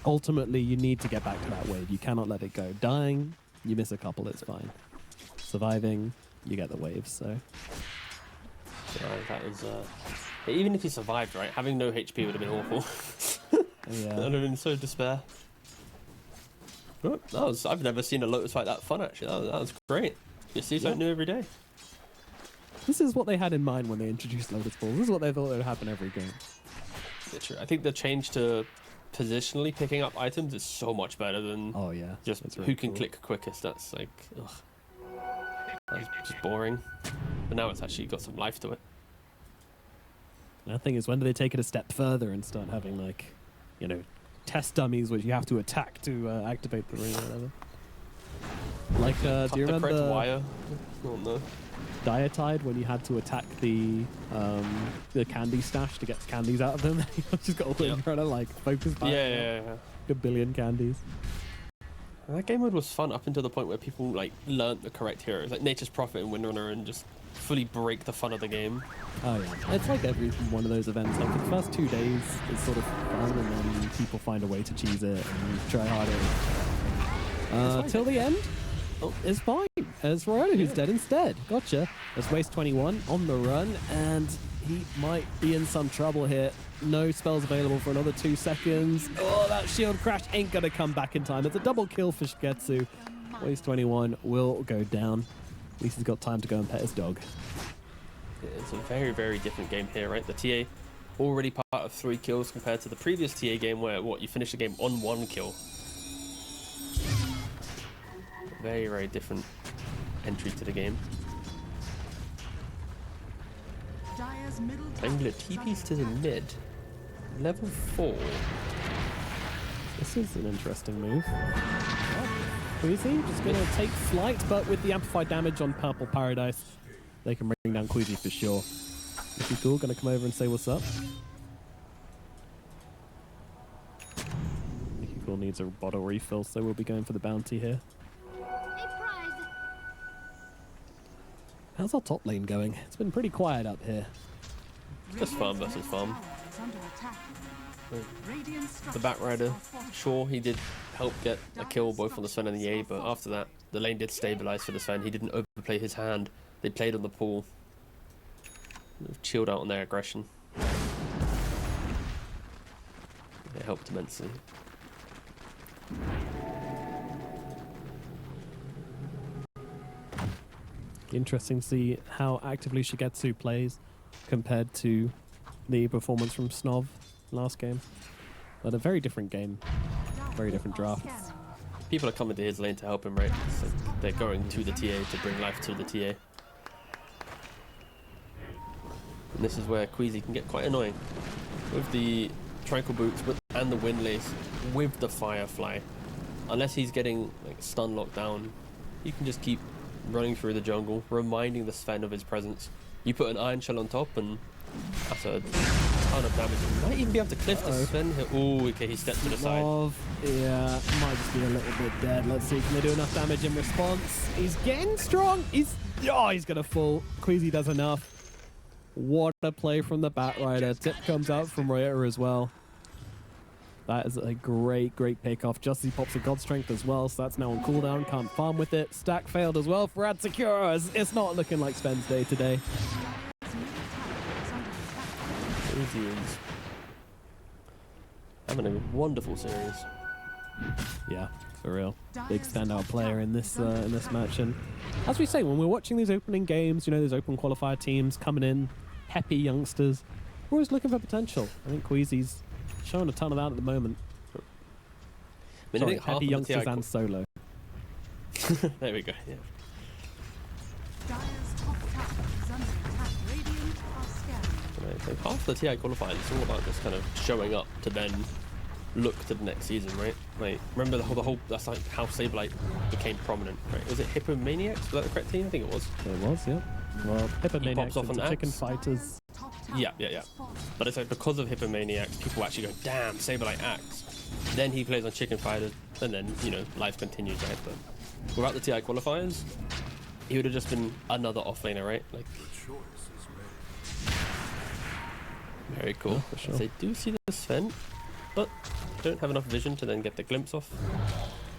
S1: ultimately, you need to get back to that wave. You cannot let it go. Dying, you miss a couple, it's fine. Surviving, you get the waves, so...
S2: Yeah, that was. Even if he survived, right, having no HP would have been awful.
S1: Yeah.
S2: I'd have been so despair. Oh, I've never seen a Lotus fight that fun, actually. That was great. You see something new every day.
S1: This is what they had in mind when they introduced Lotus Balls. This is what they thought would happen every game.
S2: Yeah, true. I think the change to positionally picking up items is so much better than
S1: Oh, yeah.
S2: just
S1: That's
S2: who
S1: really
S2: can
S1: cool.
S2: click quickest. That's like, ugh. That's just boring. But now it's actually got some life to it.
S1: And the thing is, when do they take it a step further and start having, like, you know, test dummies which you have to attack to activate the ring or whatever? Like, do you
S2: The correct
S1: remember
S2: wire on the...
S1: Dietide when you had to attack the candy stash to get candies out of them? You just got to trying to, like, focus back.
S2: Yeah.
S1: A billion candies.
S2: That game mode was fun up until the point where people like learnt the correct heroes, like Nature's Prophet and Windrunner, and just fully break the fun of the game.
S1: Oh yeah, it's like every one of those events. Like the first 2 days is sort of fun, and then people find a way to cheese it and try harder. Till the end, Oh, it's fine. It's Runa who's dead instead. Gotcha. There's Waste 21 on the run, and he might be in some trouble here. No spells available for another 2 seconds. Oh, that shield crash ain't gonna come back in time. It's a double kill for Shigetsu. Waste 21 will go down. At least he's got time to go and pet his dog.
S2: Yeah, it's a very, very different game here, right? The TA already part of 3 kills compared to the previous TA game where, you finish the game on 1 kill. Very, very different entry to the game.
S3: Dire's middle tower
S2: Angler
S3: is under
S2: TPs to the
S3: attack.
S2: mid. Level 4.
S1: This is an interesting move. Queasy just going to take flight, but with the amplified damage on Purple Paradise, they can bring down Queasy for sure. Mickey Cool going to come over and say what's up. Mickey Cool needs a bottle refill, so we'll be going for the bounty here. How's our top lane going? It's been pretty quiet up here.
S2: Just farm versus farm.
S3: Is under attack. Radiant
S2: The Batrider,
S3: structures are fortified.
S2: sure, he did help get a kill both on the Sven and the A, but after that, the lane did stabilize for the Sven. He didn't overplay his hand. They played on the pool. They've chilled out on their aggression. It helped immensely.
S1: Interesting to see how actively Shigetsu plays compared to the performance from Snov last game. But a very different game, very different draft.
S2: People are coming to his lane to help him, right? So they're going to the TA to bring life to the TA. And this is where Queasy can get quite annoying. With the Tranquil Boots and the Windlace, with the Firefly. Unless he's getting like stun locked down, you can just keep running through the jungle, reminding the Sven of his presence. You put an Iron Shell on top and that's a ton of damage. You might even be able to cliff the Sven here. Oh, okay, he stepped to the side.
S1: Snov, yeah, might just be a little bit dead. Let's see, can they do enough damage in response? He's getting strong. He's gonna fall. Queasy does enough. What a play from the Batrider. Tip comes out from Ryota as well. That is a great, great pick off. Just as he pops a God Strength as well, so that's now on cooldown. Can't farm with it. Stack failed as well for Adsecure. It's not looking like Sven's day today.
S3: Dire's middle tower is under attack.
S2: Queasy is having a wonderful series.
S1: Yeah, for real. Big standout player in this match. And as we say, when we're watching these opening games, you know, these open qualifier teams coming in, peppy youngsters, we're always looking for potential. I think Queasy's showing a ton of that at the moment.
S2: I mean, I
S1: Sorry,
S2: think half
S1: happy
S2: of the
S1: youngsters
S2: TI
S1: and solo.
S2: there we go. Yeah.
S3: Dire's top tower is under attack. Radiant are scanning.
S2: Right, so half the TI qualifying, it's all about just kind of showing up to then look to the next season, right? Like, remember the whole that's like how Sableye became prominent, right? Was it Hippomaniacs? Was that the correct team? I think it was.
S1: It was, yeah. Well, Hippomaniacs
S2: off
S1: and
S2: on
S1: Chicken
S2: axe.
S1: Fighters.
S3: Top tower
S2: Yeah.
S3: is fortified.
S2: But it's like because of Hippomaniacs, people actually go, damn, Sableye axe. Then he plays on Chicken Fighters, and then, you know, life continues, right? But without the TI qualifiers, he would have just been another offlaner, right? Like, very cool.
S1: for sure.
S2: They do see the Sven, but don't have enough vision to then get the glimpse off.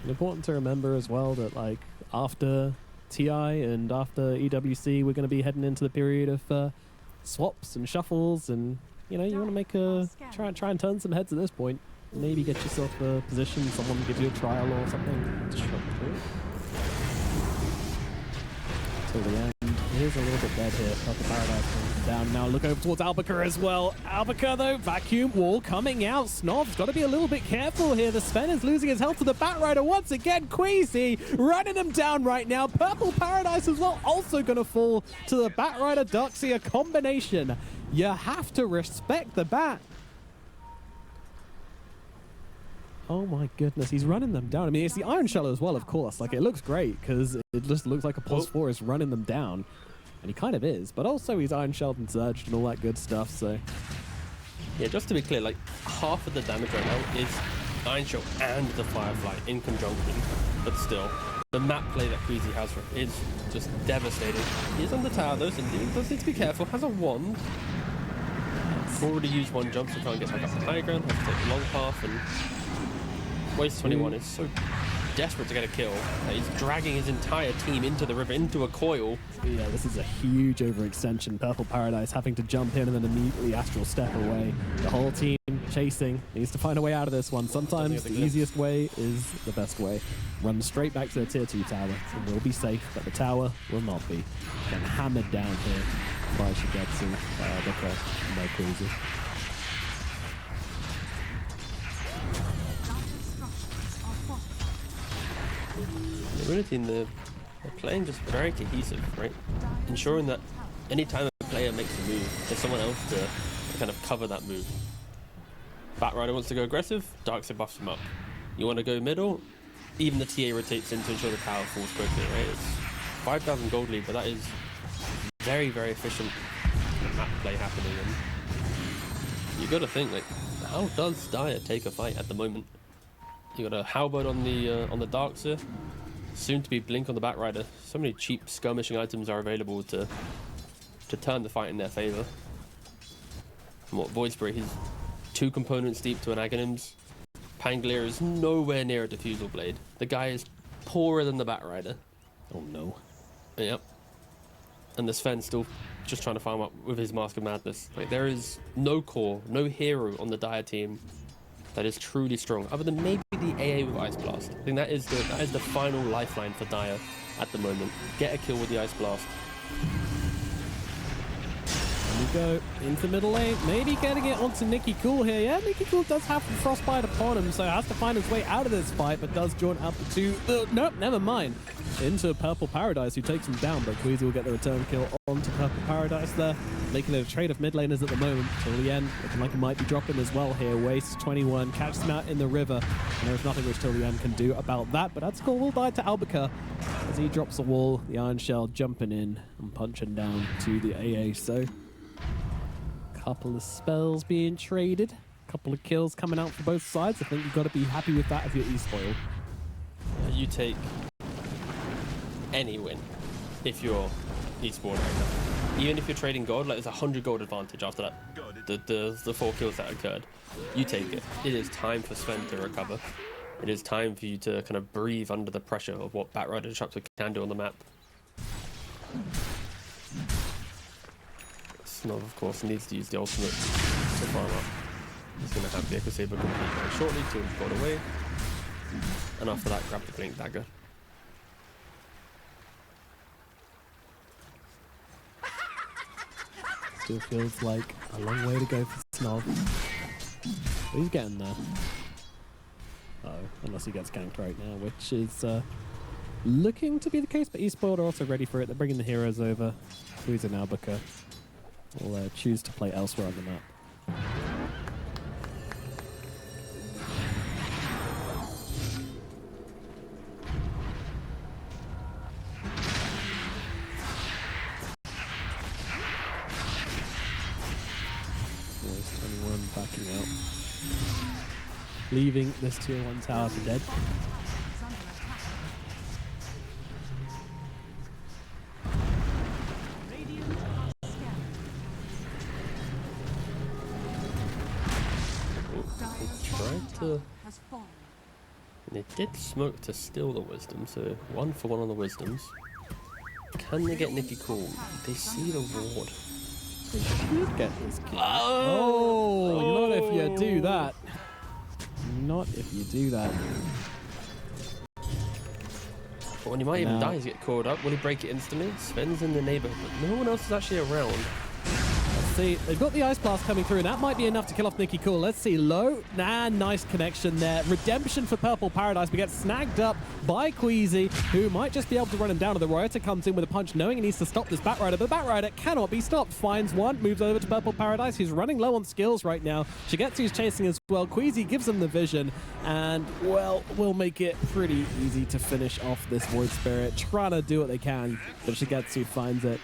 S1: And important to remember as well that, like, after TI and after EWC, we're going to be heading into the period of swaps and shuffles, and you know, you want to make a try and turn some heads at this point. Maybe get yourself a position, someone gives you a trial or something. Till the end. It is a little bit dead here. Purple Paradise down now. Look over towards Albacore as well. Albacore, though, vacuum wall coming out. Snob's got to be a little bit careful here. The Sven is losing his health to the Batrider once again. Queasy running him down right now. Purple Paradise as well, also going to fall to the Batrider Duxia combination. You have to respect the Bat. Oh my goodness, he's running them down. I mean, it's the Iron Shell as well, of course. Like, it looks great because it just looks like a Pulse 4 is running them down. And he kind of is, but also he's Iron Shelled and Surged and all that good stuff, so...
S2: Yeah, just to be clear, like, half of the damage right now is Iron Shell and the Firefly in conjunction. But still, the map play that Queasy has for him is just devastating. He's on the tower though, so he does need to be careful. Has a wand. Already used one jump to try and get back up the high ground. Has to take the long path, and Waste 21 is so desperate to get a kill. He's dragging his entire team into the river, into a coil.
S1: Yeah, this is a huge overextension. Purple Paradise having to jump in and then immediately astral step away. The whole team chasing needs to find a way out of this one. Sometimes the easiest way is the best way. Run straight back to the tier 2 tower and we'll be safe, but the tower will not be. Then hammered down here by Shigetsu, Booker, and by Cruiser.
S2: The Runa team, they're playing just very cohesive, right? Ensuring that anytime a player makes a move, there's someone else to kind of cover that move. Batrider wants to go aggressive, Darkseid buffs him up. You want to go middle, even the TA rotates in to ensure the tower falls quickly, right? It's 5,000 gold lead, but that is very, very efficient map play happening. And you got to think, like, how does Dire take a fight at the moment? You got a Halberd on the Darkseid, soon to be Blink on the Batrider. So many cheap skirmishing items are available to turn the fight in their favor. And what Void Spray, he's 2 components deep to an Aghanims. Pangolier is nowhere near a Diffusal Blade. The guy is poorer than the Batrider.
S1: Oh no.
S2: Yep. And the Sven still just trying to farm up with his Mask of Madness. Like, there is no core, no hero on the Dire team that is truly strong, other than maybe the AA with Ice Blast. I think that is the final lifeline for Dire at the moment. Get a kill with the Ice Blast.
S1: And we go into the middle lane, maybe getting it onto Nicky Cool here. Yeah, Nicky Cool does have Frostbite upon him, so has to find his way out of this fight, but does join up to, nope, never mind, into Purple Paradise, who takes him down, but Queasy will get the return kill onto Purple Paradise there, making it a trade of mid laners at the moment. Till the end, looking like he might be dropping as well here. Waste 21, catches him out in the river, and there's nothing which Till the end can do about that, but that's cool. Will die to Albuquerque as he drops the wall, the Iron Shell jumping in and punching down to the AA, so couple of spells being traded, couple of kills coming out for both sides. I think you've got to be happy with that if you're eSpoiled.
S2: You take any win if you're eSpoiled right now. Even if you're trading gold, like there's 100 gold advantage after that. The 4 kills that occurred. You take it. It is time for Sven to recover. It is time for you to kind of breathe under the pressure of what Batrider Disruptor can do on the map. Snov, of course, needs to use the ultimate to farm up. He's going to have the Echo Saber complete very shortly till he's got away. And after that, grab the Blink Dagger.
S1: Still feels like a long way to go for Snov. But he's getting there. Uh-oh, unless he gets ganked right now, which is looking to be the case, but eSpoiled are also ready for it. They're bringing the heroes over. Who's in Albuquerque? Will choose to play elsewhere on the map. Voice 21 backing out. Leaving this tier 1 tower for dead.
S2: And they did smoke to steal the wisdom, so 1 for 1 on the wisdoms. Can they get Nicky Cool? They see the ward.
S1: They should get this kill. Oh, not if you do that. Not if you do that.
S2: But when he might even die, he's get called up. Will he break it instantly? Sven's in the neighborhood, but no one else is actually around.
S1: See, they've got the Ice Blast coming through, and that might be enough to kill off Nicky Cool. Let's see, low. Nah, nice connection there. Redemption for Purple Paradise, but gets snagged up by Queasy, who might just be able to run him down. The Ryota comes in with a punch, knowing he needs to stop this Batrider, but the Batrider cannot be stopped. Finds one, moves over to Purple Paradise, who's running low on skills right now. Shigetsu's chasing as well. Queasy gives him the vision, and, well, will make it pretty easy to finish off this Void Spirit. Trying to do what they can, but Shigetsu finds it.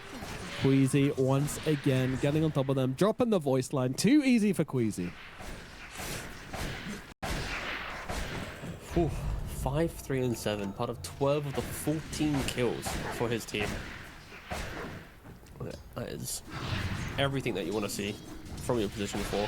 S1: Queasy once again getting on top of them, dropping the voice line. Too easy for Queasy.
S2: 5, 3, and 7, part of 12 of the 14 kills for his team. That is everything that you want to see from your position 4.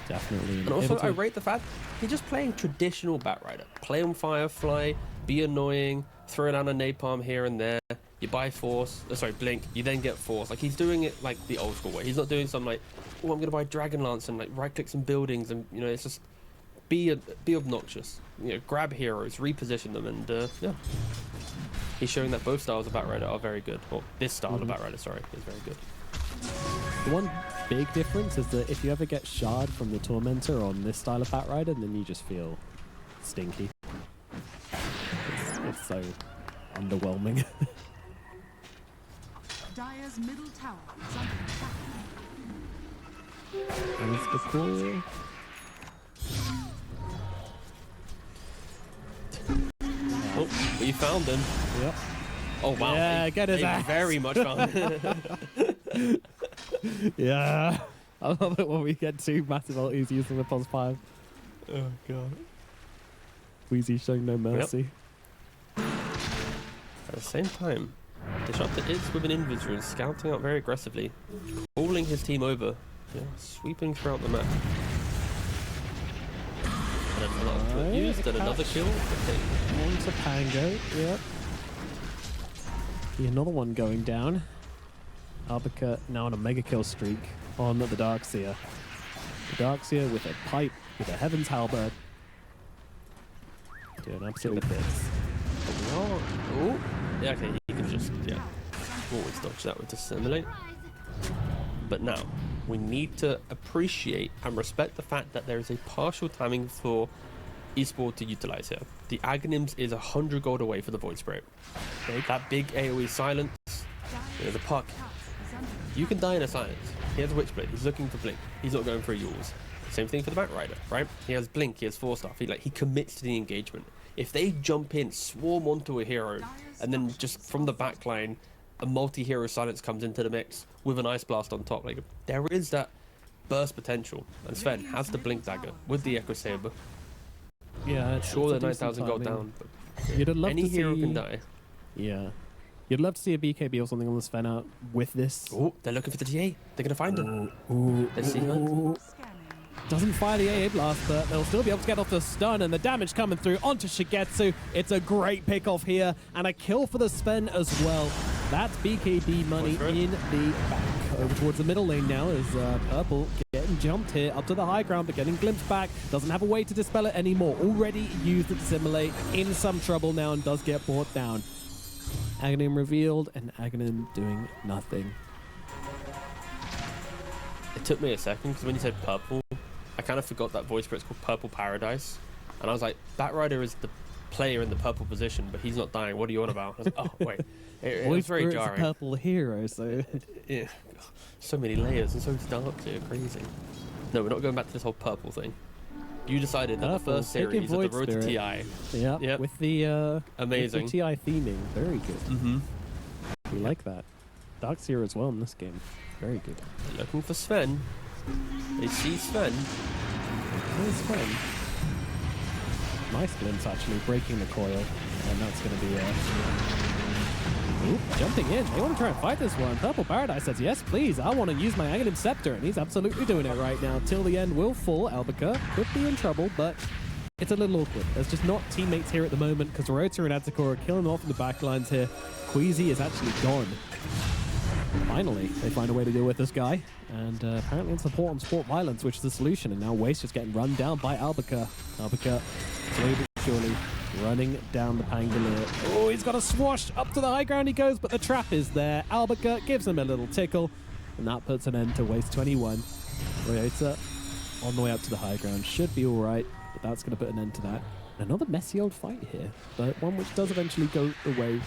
S1: Definitely.
S2: And also,
S1: able to-
S2: I rate the fact he's just playing traditional Batrider. Play on Firefly, be annoying, throw down a napalm here and there. You buy Force, Blink, you then get Force. Like, he's doing it like the old school way. He's not doing some like, oh, I'm going to buy Dragonlance and like right-click some buildings and, you know, it's just be obnoxious. You know, grab heroes, reposition them, and yeah. He's showing that both styles of Batrider are very good. Well, this style of Batrider, sorry, is very good.
S1: The one big difference is that if you ever get shard from the Tormentor on this style of Batrider, then you just feel stinky. It's so underwhelming.
S3: Dire's middle tower is under attack.
S1: And it's the cool.
S2: Oh, but you found him.
S1: Yep.
S2: Oh, wow.
S1: Yeah, get his ass.
S2: Very much found him.
S1: Yeah. I love it when we get two massive ultis using the +5.
S2: Oh, God.
S1: Wheezy showing no mercy.
S2: At the same time, Disruptor is with an inventory and scouting out very aggressively, calling his team over, yeah, sweeping throughout the map. And another
S1: Right,
S2: used and another kill. Okay.
S1: On to Pango. Yep. Another one going down. Albuquerque now on a mega kill streak on the Darkseer. The Darkseer with a pipe, with a Heaven's Halberd. Doing absolute bits.
S2: Oh, yeah, okay, he can just, yeah, always dodge that with Dissimulate. But now, we need to appreciate and respect the fact that there is a partial timing for eSpoiled to utilize here. The Aghanims is 100 gold away for the Void Spirit. Okay, that big AoE silence, the puck. You can die in a silence. He has a Witchblade, he's looking for Blink. He's not going for a Yules. Same thing for the Batrider, right? He has Blink, he has 4-star. He commits to the engagement. If they jump in, swarm onto a hero, and then just from the backline, a multi-hero silence comes into the mix with an Ice Blast on top, like, there is that burst potential. And Sven has the Blink Dagger with the Echo Saber.
S1: Yeah,
S2: Sure,
S1: it's a
S2: they're
S1: decent
S2: 9,000 gold
S1: timing.
S2: down, but
S1: You'd love
S2: any
S1: to
S2: hero
S1: see,
S2: can die.
S1: Yeah. You'd love to see a BKB or something on the Sven out with this.
S2: Oh, they're looking for the TA. They're going to find him.
S1: Ooh,
S2: Let's see her.
S1: ooh.
S3: Scanning.
S1: Doesn't fire the AA blast, but they'll still be able to get off the stun, and the damage coming through onto Shigetsu. It's a great pick off here, and a kill for the Sven as well. That's BKB money in the back. Over towards the middle lane now is Purple getting jumped here up to the high ground, but getting glimpsed back. Doesn't have a way to dispel it anymore. Already used it to simulate. In some trouble now and does get brought down. Aghanim revealed, and Aghanim doing nothing.
S2: It took me a second, because when you said purple, I kind of forgot that Void Spirit's called Purple Paradise. And I was like, Batrider is the player in the purple position, but he's not dying. What are you on about? I was like, oh, wait. It was very
S1: Spirit's
S2: jarring.
S1: a purple hero, so...
S2: Yeah. So many layers and so dark here, crazy. No, we're not going back to this whole purple thing. You decided that
S1: Purple,
S2: the first
S1: taking
S2: series of the
S1: Void
S2: Road to
S1: Spirit.
S2: TI.
S1: Yeah,
S2: Yep.
S1: with the
S2: Amazing.
S1: with the TI theming, very good.
S2: Mm-hmm.
S1: We like that. Darkseer as well in this game, very good.
S2: Looking for Sven. They see Sven.
S1: Where's Sven? Nice glimpse actually, breaking the coil, and that's going to be Oop, jumping in. They want to try and fight this one. Purple Paradise says, yes, please. I want to use my Aghanim Scepter, and he's absolutely doing it right now. Till the end will fall. Albuquerque could be in trouble, but it's a little awkward. There's just not teammates here at the moment because Rota and Adzakor are killing them off in the back lines here. Queasy is actually gone. Finally, they find a way to deal with this guy. And apparently it's support on sport violence, which is the solution. And now Waste just getting run down by Albuquerque. Albuquerque, slowly but surely, running down the Pangolier. Oh, he's got a swash. Up to the high ground he goes, but the trap is there. Albuquerque gives him a little tickle. And that puts an end to Waste 21. Ryota on the way up to the high ground. Should be all right, but that's going to put an end to that. Another messy old fight here, but one which does eventually go the way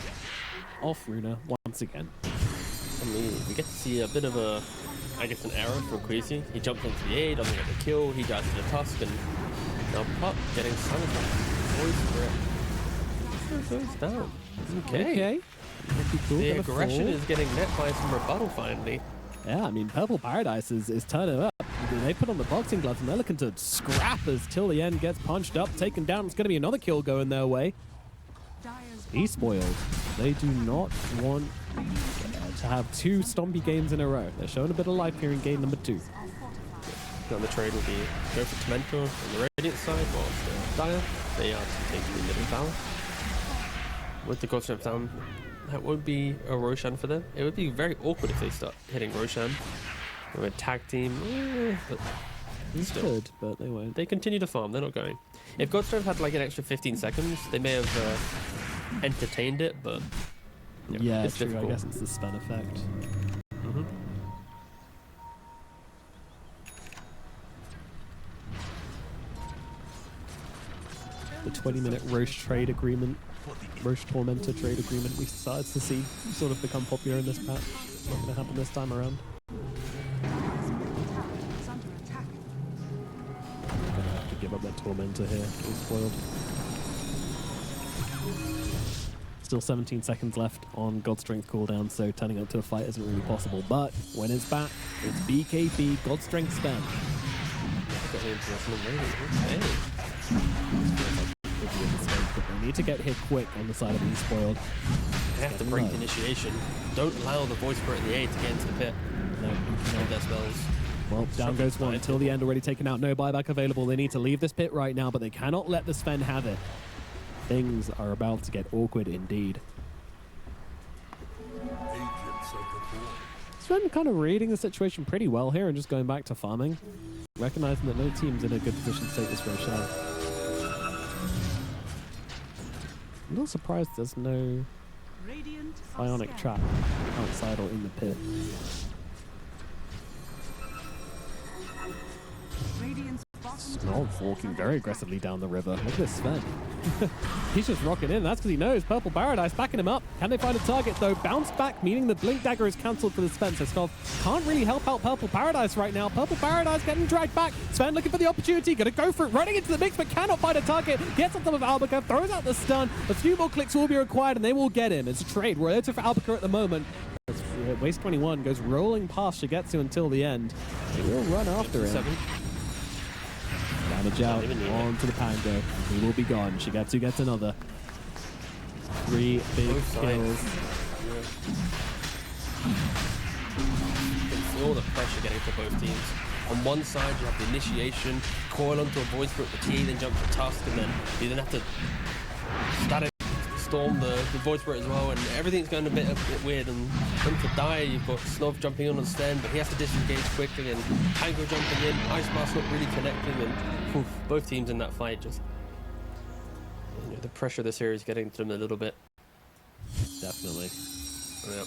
S1: of Runa once again.
S2: I mean, we get to see a bit of a, I guess, an error from Queasy. He jumps onto the A, doesn't get the kill, he drives to the Tusk, and now Puck getting summoned from Void Spirit. Goes down. Okay.
S1: Cool.
S2: The
S1: Gonna
S2: aggression
S1: fall.
S2: is getting met by some rebuttal finally.
S1: Yeah, I mean, Purple Paradise is turning up. They put on the boxing gloves and they're looking to scrap as Till the End gets punched up, taken down. It's going to be another kill going their way. eSpoiled. They do not want to have two Stompy games in a row. They're showing a bit of life here in game number 2.
S2: on the trade will be go for Tormentor on the Radiant side, whilst Dire, they are to take the middle tower. With the God Strength down, that would be a Roshan for them. It would be very awkward if they start hitting Roshan with a tag team. But still,
S1: Could, but they won't.
S2: they continue to farm. They're not going. If God Strength had like an extra 15 seconds, they may have entertained it, but
S1: Yeah,
S2: it's
S1: true.
S2: difficult.
S1: I guess it's the Sven effect.
S2: Mhm.
S1: The 20-minute Roche trade agreement, Roche Tormentor trade agreement we started to see sort of become popular in this patch. Not going to happen this time around.
S3: Dire's middle tower is under attack.
S1: Going to have to give up that Tormentor here. It's spoiled. Still 17 seconds left on God Strength cooldown, so turning up to a fight isn't really possible. But when it's back, it's BKB God Strength Sven.
S2: Got the impersonal rating. Okay.
S1: But they need to get hit quick on the side of eSpoiled.
S2: They have to break the initiation. Don't allow the Void Spirit in the A to get into the pit.
S1: No,
S2: With their spells.
S1: well, down goes one until the end, already taken out. No buyback available. They need to leave this pit right now, but they cannot let the Sven have it. Things are about to get awkward indeed. Sven kind of reading the situation pretty well here and just going back to farming. Recognizing that no team's in a good position to take this Roche out. I'm a little surprised there's no
S3: Radiant are
S1: ionic
S3: scared.
S1: trap outside or in the pit.
S3: Radiant's bottom
S1: Snov walking very aggressively down the river. Look at this Sven. He's just rocking in. That's because he knows Purple Paradise backing him up. Can they find a target though? Bounce back, meaning the Blink Dagger is cancelled for the Sven. So Snov can't really help out Purple Paradise right now. Purple Paradise getting dragged back. Sven looking for the opportunity. Gonna go for it. Running into the mix, but cannot find a target. Gets on top of Albica. Throws out the stun. A few more clicks will be required and they will get him. It's a trade. We're for Albica at the moment. Waste 21 goes rolling past Shigetsu until the end. They will run after him.
S2: 7.
S1: Damage out
S2: even need it.
S1: onto the Pango. He will be gone. Shigetsu gets another. 3 big
S2: Both sides.
S1: kills.
S2: You can feel the pressure getting to both teams. On one side, you have the initiation, coil onto a Void Spirit, the T, then jump to Tusk, and then you then have to static storm the Void Spirit as well, and everything's going a bit weird. And then to die, you've got Snov jumping on Sten, but he has to disengage quickly, and Pango jumping in, Ice Mask not really connecting, and both teams in that fight just... You know, the pressure of the series getting to them a little bit.
S1: Definitely.
S2: Yep.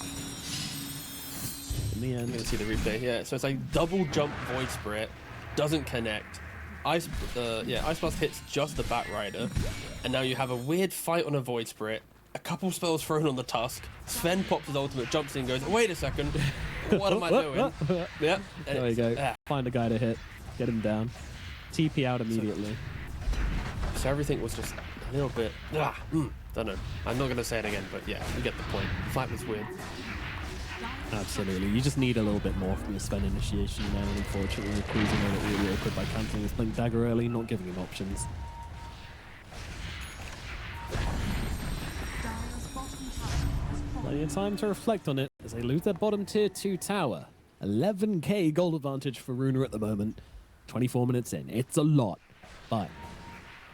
S1: In the
S2: You
S1: end,
S2: can see the replay. Yeah, so it's like double jump Void Spirit, doesn't connect. Ice Blast hits just the Batrider, and now you have a weird fight on a Void Spirit. A couple spells thrown on the Tusk. Sven pops his ultimate, jumps in, goes, "Wait a second, what am I doing?" Yeah, and
S1: there you go.
S2: ah.
S1: Find a guy to hit. Get him down. TP out immediately.
S2: So everything was just a little bit. Don't know. I'm not gonna say it again, but yeah, you get the point. The fight was weird.
S1: Absolutely. You just need a little bit more from the Sven initiation now, and unfortunately, Queasy made it really awkward by cancelling his Blink Dagger early, not giving him options.
S3: Dire's bottom tower has fallen.
S1: Plenty of time to reflect on it as they lose their bottom tier 2 tower. 11k gold advantage for Runa at the moment. 24 minutes in. It's a lot. But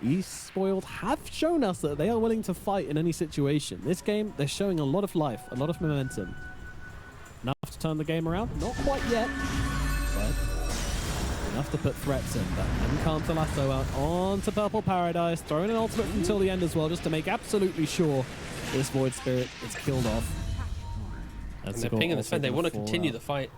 S1: eSpoiled have shown us that they are willing to fight in any situation. This game, they're showing a lot of life, a lot of momentum. Enough to turn the game around? Not quite yet. But enough to put threats in. But then can't lasso out onto Purple Paradise. Throwing an ultimate until the end as well, just to make absolutely sure this Void Spirit is killed off.
S2: And they're pinging the Sven. They want to continue the fight.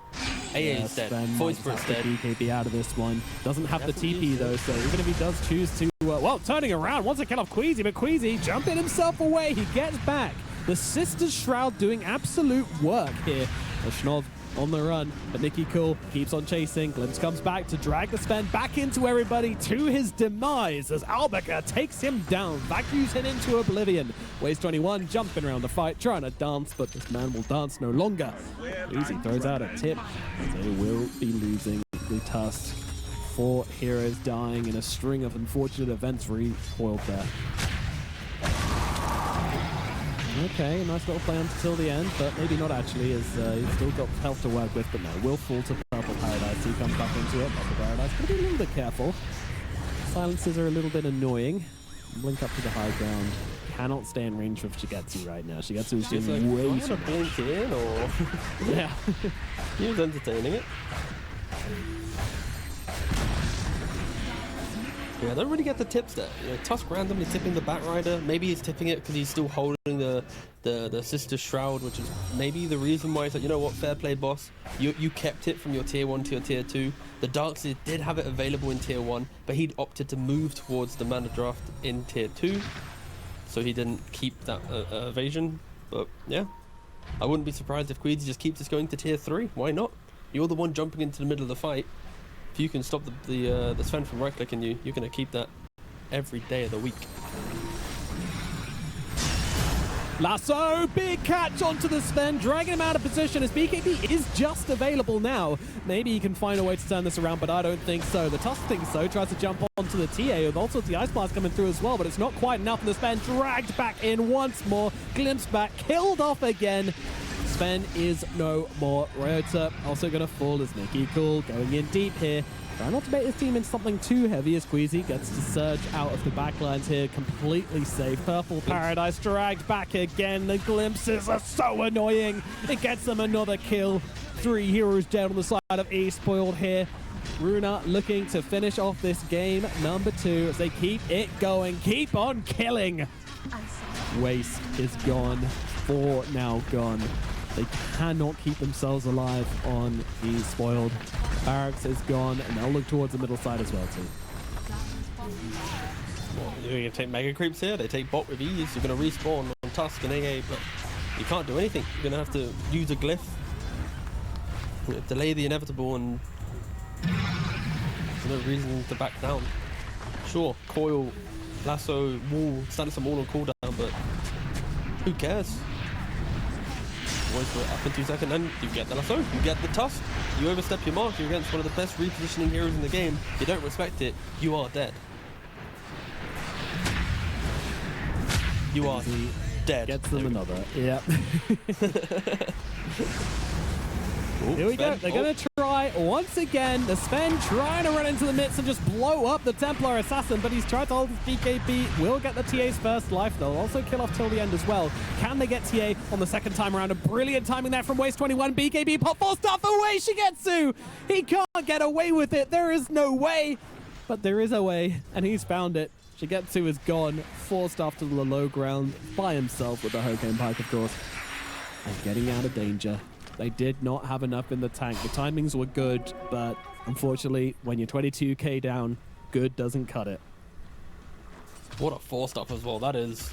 S2: AA is dead. Void Spirit's dead.
S1: BKB out of this one. Doesn't have the TP though, so even if he does choose to, well, turning around, wants to kill off Queasy, but Queasy jumping himself away. He gets back. The Sister's Shroud doing absolute work here. Shnov on the run, but Nikki Cool keeps on chasing. Glimpse comes back to drag the Sven back into everybody to his demise as Albica takes him down, vacuums him into oblivion. Waste 21 jumping around the fight, trying to dance, but this man will dance no longer. Easy throws out a tip. They will be losing the Tusk. 4 heroes dying in a string of unfortunate events recoiled there. Okay, nice little play until the end, but maybe not actually, as he's still got health to work with, but no, will fall to Purple Paradise. He comes back into it. But the Paradise gotta be a little bit careful. Silences are a little bit annoying. Blink up to the high ground. Cannot stay in range with Shigetsu right now. Shigetsu is
S2: She's like,
S1: doing way
S2: do
S1: too
S2: I blink in or
S1: Yeah.
S2: he was entertaining it. Yeah, I don't really get the tips there. You know, Tusk randomly tipping the Batrider. Maybe he's tipping it because he's still holding the Sister Shroud, which is maybe the reason why he's like, you know what, fair play, boss. You kept it from your tier 1 to your tier 2. The Darkseid did have it available in tier 1, but he'd opted to move towards the mana draft in tier 2. So he didn't keep that evasion. But yeah, I wouldn't be surprised if Queasy just keeps this going to tier 3. Why not? You're the one jumping into the middle of the fight. If you can stop the Sven from right-clicking you, you're going to keep that every day of the week.
S1: Lasso, big catch onto the Sven, dragging him out of position as BKB is just available now. Maybe he can find a way to turn this around, but I don't think so. The Tusk thinks so, tries to jump onto the TA, with also the Ice Blast coming through as well, but it's not quite enough, and the Sven dragged back in once more, glimpsed back, killed off again. Sven is no more. Ryota also going to fall as Nikki Cool going in deep here. Try not to bait his team into something too heavy as Queasy gets to surge out of the backlines here, completely safe. Purple Paradise dragged back again. The glimpses are so annoying. It gets them another kill. 3 heroes down on the side of eSpoiled here. Runa looking to finish off this game number 2 as they keep it going, keep on killing. Waste is gone. 4 now gone. They cannot keep themselves alive on eSpoiled. Barracks is gone, and they'll look towards the middle side as well, too.
S2: Well, you're going to take Mega Creeps here, they take bot with ease, you're going to respawn on Tusk and AA, but you can't do anything. You're going to have to use a glyph, you know, delay the inevitable, and there's no reason to back down. Sure, coil, lasso, wall, standing some wall on cooldown, but who cares? Wait for it up in 2 seconds, and you get the lasso, you get the Tusk, you overstep your mark, you're against one of the best repositioning heroes in the game, you don't respect it, you are dead. You are dead.
S1: Gets them another. Yep.
S2: Ooh,
S1: Here we go. They're going to try once again. The Sven trying to run into the midst and just blow up the Templar Assassin, but he's tried to hold his BKB. Will get the TA's first life. They'll also kill off till the end as well. Can they get TA on the second time around? A brilliant timing there from Waste 21. BKB pop 4 stuff away. Shigetsu. He can't get away with it. There is no way. But there is a way, and he's found it. Shigetsu is gone. 4 stuff to the low ground by himself with the Hurricane Pike, of course. And getting out of danger. They did not have enough in the tank. The timings were good, but unfortunately, when you're 22k down, good doesn't cut it.
S2: What a 4 stuff as well. That is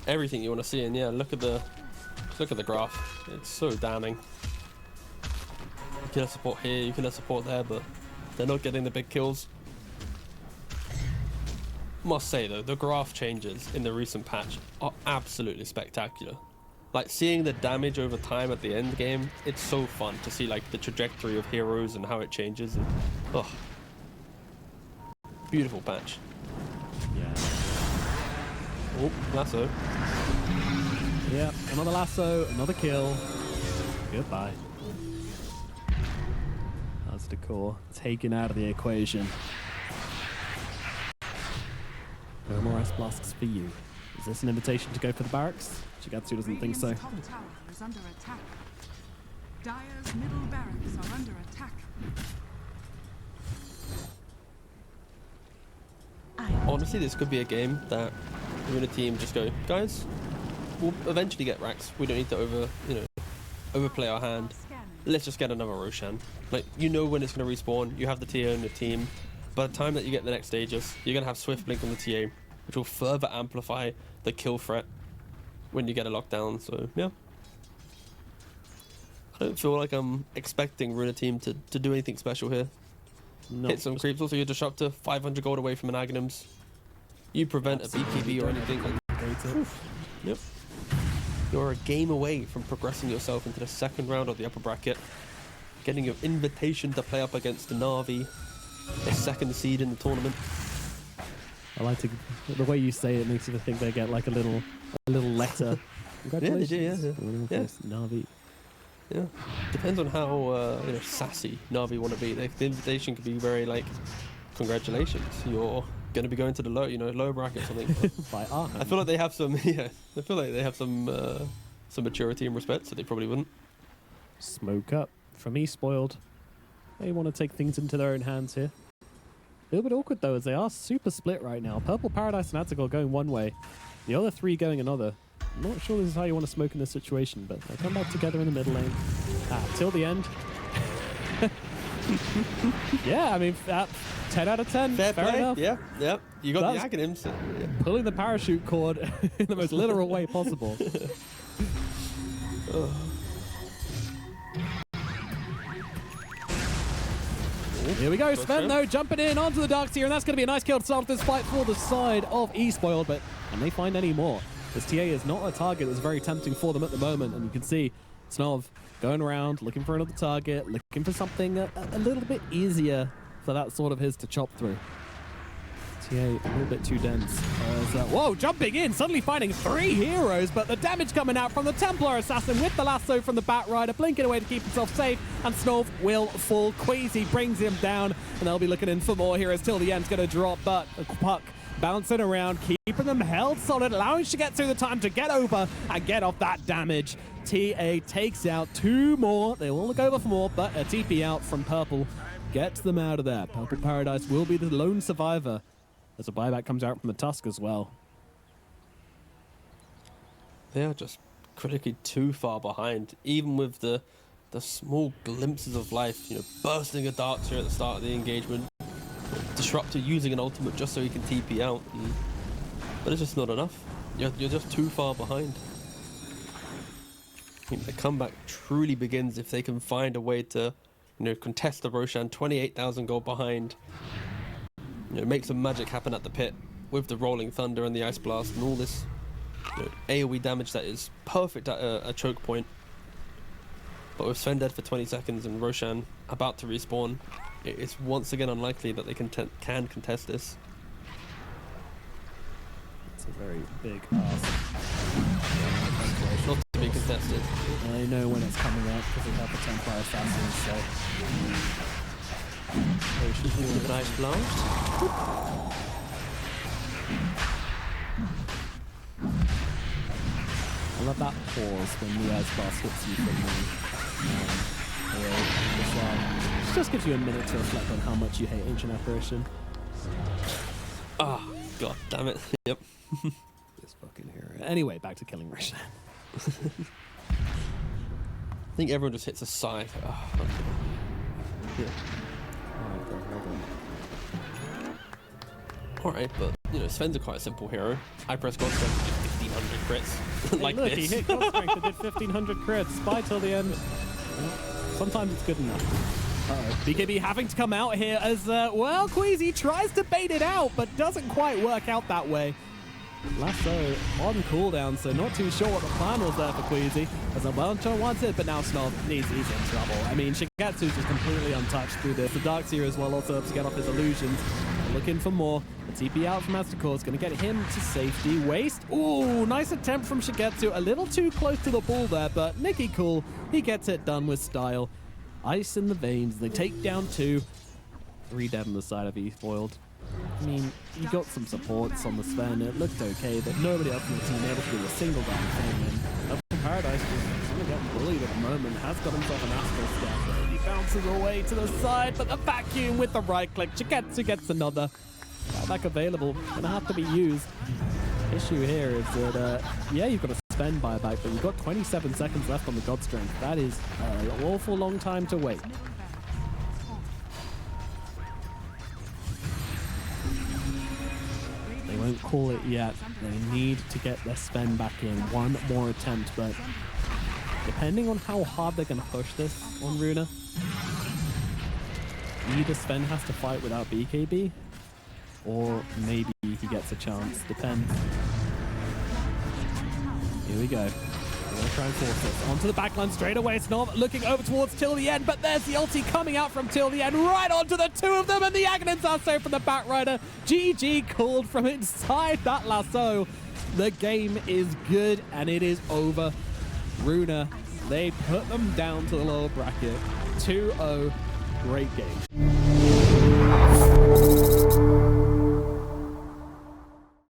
S2: everything you want to see. And yeah, look at the graph. It's so damning. You can have support here, you can have support there, but they're not getting the big kills. Must say though, the graph changes in the recent patch are absolutely spectacular. Like seeing the damage over time at the end game, it's so fun to see like the trajectory of heroes and how it changes. And, oh, beautiful patch.
S1: Yeah.
S2: Oh, lasso.
S1: Yep, another lasso, another kill. Goodbye. That's the core taken out of the equation. No more ice blasts for you. Is this an invitation to go for the barracks? Shigetsu doesn't think so.
S3: Radiant's top tower is under attack. Dire's middle barracks are under attack.
S2: Honestly, this could be a game that we're in a team just go, guys, we'll eventually get racks. We don't need to overplay our hand. Let's just get another Roshan. Like, you know when it's going to respawn. You have the TA in the team. By the time that you get the next stages, you're going to have Swift Blink on the TA, which will further amplify the kill threat when you get a lockdown. So, yeah. I don't feel like I'm expecting Runa team to do anything special here.
S1: No,
S2: Hit some creeps. Also, you're disruptor, 500 gold away from an Aghanims. You prevent a BKB or anything. Yep. You're a game away from progressing yourself into the second round of the upper bracket, getting your invitation to play up against the Na'Vi, the second seed in the tournament.
S1: I like to the way you say it makes you think they get like a little letter. Congratulations.
S2: Yeah, they do, yeah.
S1: Na'Vi.
S2: Yeah, depends on how sassy Na'Vi want to be. The invitation could be very like, congratulations, you're going to be going to the lower bracket or something.
S1: By our hand.
S2: I feel like they have some I feel like they have some maturity and respect, so they probably wouldn't.
S1: Smoke up from eSpoiled. They want to take things into their own hands here. A little bit awkward though, as they are super split right now. Purple Paradise and Attical going one way, the other three going another. I'm not sure this is how you want to smoke in this situation, but they'll come back together in the middle lane. Till the end. Yeah, I mean, 10 out of 10.
S2: Fair play.
S1: enough.
S2: Yeah. You got the acronyms. Yeah.
S1: Pulling the parachute cord in the most literal way possible. Here we go, Sven though, jumping in onto the Darkseer, and that's going to be a nice kill to start this fight for the side of eSpoiled, but can they find any more? This TA is not a target that's very tempting for them at the moment, and you can see Snov going around, looking for another target, looking for something a little bit easier for that sort of his to chop through. TA a little bit too dense. Whoa, jumping in, suddenly finding 3 heroes, but the damage coming out from the Templar Assassin with the lasso from the Batrider, blinking away to keep himself safe, and Snov will fall. Queasy brings him down, and they'll be looking in for more heroes till the end's going to drop, but a puck bouncing around, keeping them held solid, allowing Shigetsu the time to get over and get off that damage. TA takes out 2 more. They will look over for more, but a TP out from Purple gets them out of there. Purple Paradise will be the lone survivor as a buyback comes out from the Tusk as well.
S2: They are just critically too far behind, even with the small glimpses of life. Bursting a Darkseer at the start of the engagement, Disruptor using an ultimate just so he can TP out, but it's just not enough. You're just too far behind. I think the comeback truly begins if they can find a way to, contest the Roshan 28,000 gold behind. Make some magic happen at the pit with the Rolling Thunder and the Ice Blast and all this AoE damage that is perfect at a choke point. But with Sven dead for 20 seconds and Roshan about to respawn, it's once again unlikely that they can contest this.
S1: It's a very big ask.
S2: Not to be contested.
S1: And they know when it's coming up because they have the Templar Assassins, so... They should be
S2: With an Ice Blast.
S1: I love that pause when the Ice Blast hits you from the as well. It just gives you a minute to reflect on how much you hate Ancient Apparition.
S2: Ah, god damn it. Yep.
S1: This fucking hero. Anyway, back to killing Roshan.
S2: I think everyone just hits a sigh. Yeah. Alright, but Sven's a quite a simple hero. I press God Strength to do 1,500 crits. Like
S1: look,
S2: this.
S1: he hit God Strength and did 1,500 crits. Spy till the end. Sometimes it's good enough. BKB having to come out here as, Queasy tries to bait it out, but doesn't quite work out that way. Lasso on cooldown, so not too sure what the plan was there for Queasy. As a Welcher wants it, but now Snov he's in trouble. I mean, Shigetsu's just completely untouched through this. The Darkseer as well also to get off his illusions. Looking for more. The TP out from Mastercore is going to get him to safety. Waste. Ooh, nice attempt from Shigetsu. A little too close to the ball there, but Nicky cool. He gets it done with style. Ice in the veins. They take down 2. 3 dead on the side of eSpoiled. I mean, you got some supports on the Sven. It looked okay, but nobody else in the team able to do a single damn thing. And up in Paradise is kind of getting bullied at the moment. Has got himself an Astral Step. He bounces away to the side, but the vacuum with the right click. Shigetsu gets another. Back available. Gonna have to be used. Issue here is that, yeah, you've got a Sven buyback, but you've got 27 seconds left on the God Strength. That is an awful long time to wait. They won't call it yet. They need to get their Sven back in. One more attempt, but depending on how hard they're going to push this on Runa, either Sven has to fight without BKB, or maybe he gets a chance. Depends. Here we go. We're going to try and force this. Onto the backline straight away. Snov looking over towards Till the End, but there's the ulti coming out from Till the End, right onto the 2 of them, and the Aghanim's lasso from the Batrider. GG called from inside that lasso. The game is good, and it is over. Runa They put them down to the lower bracket. 2-0. Great game.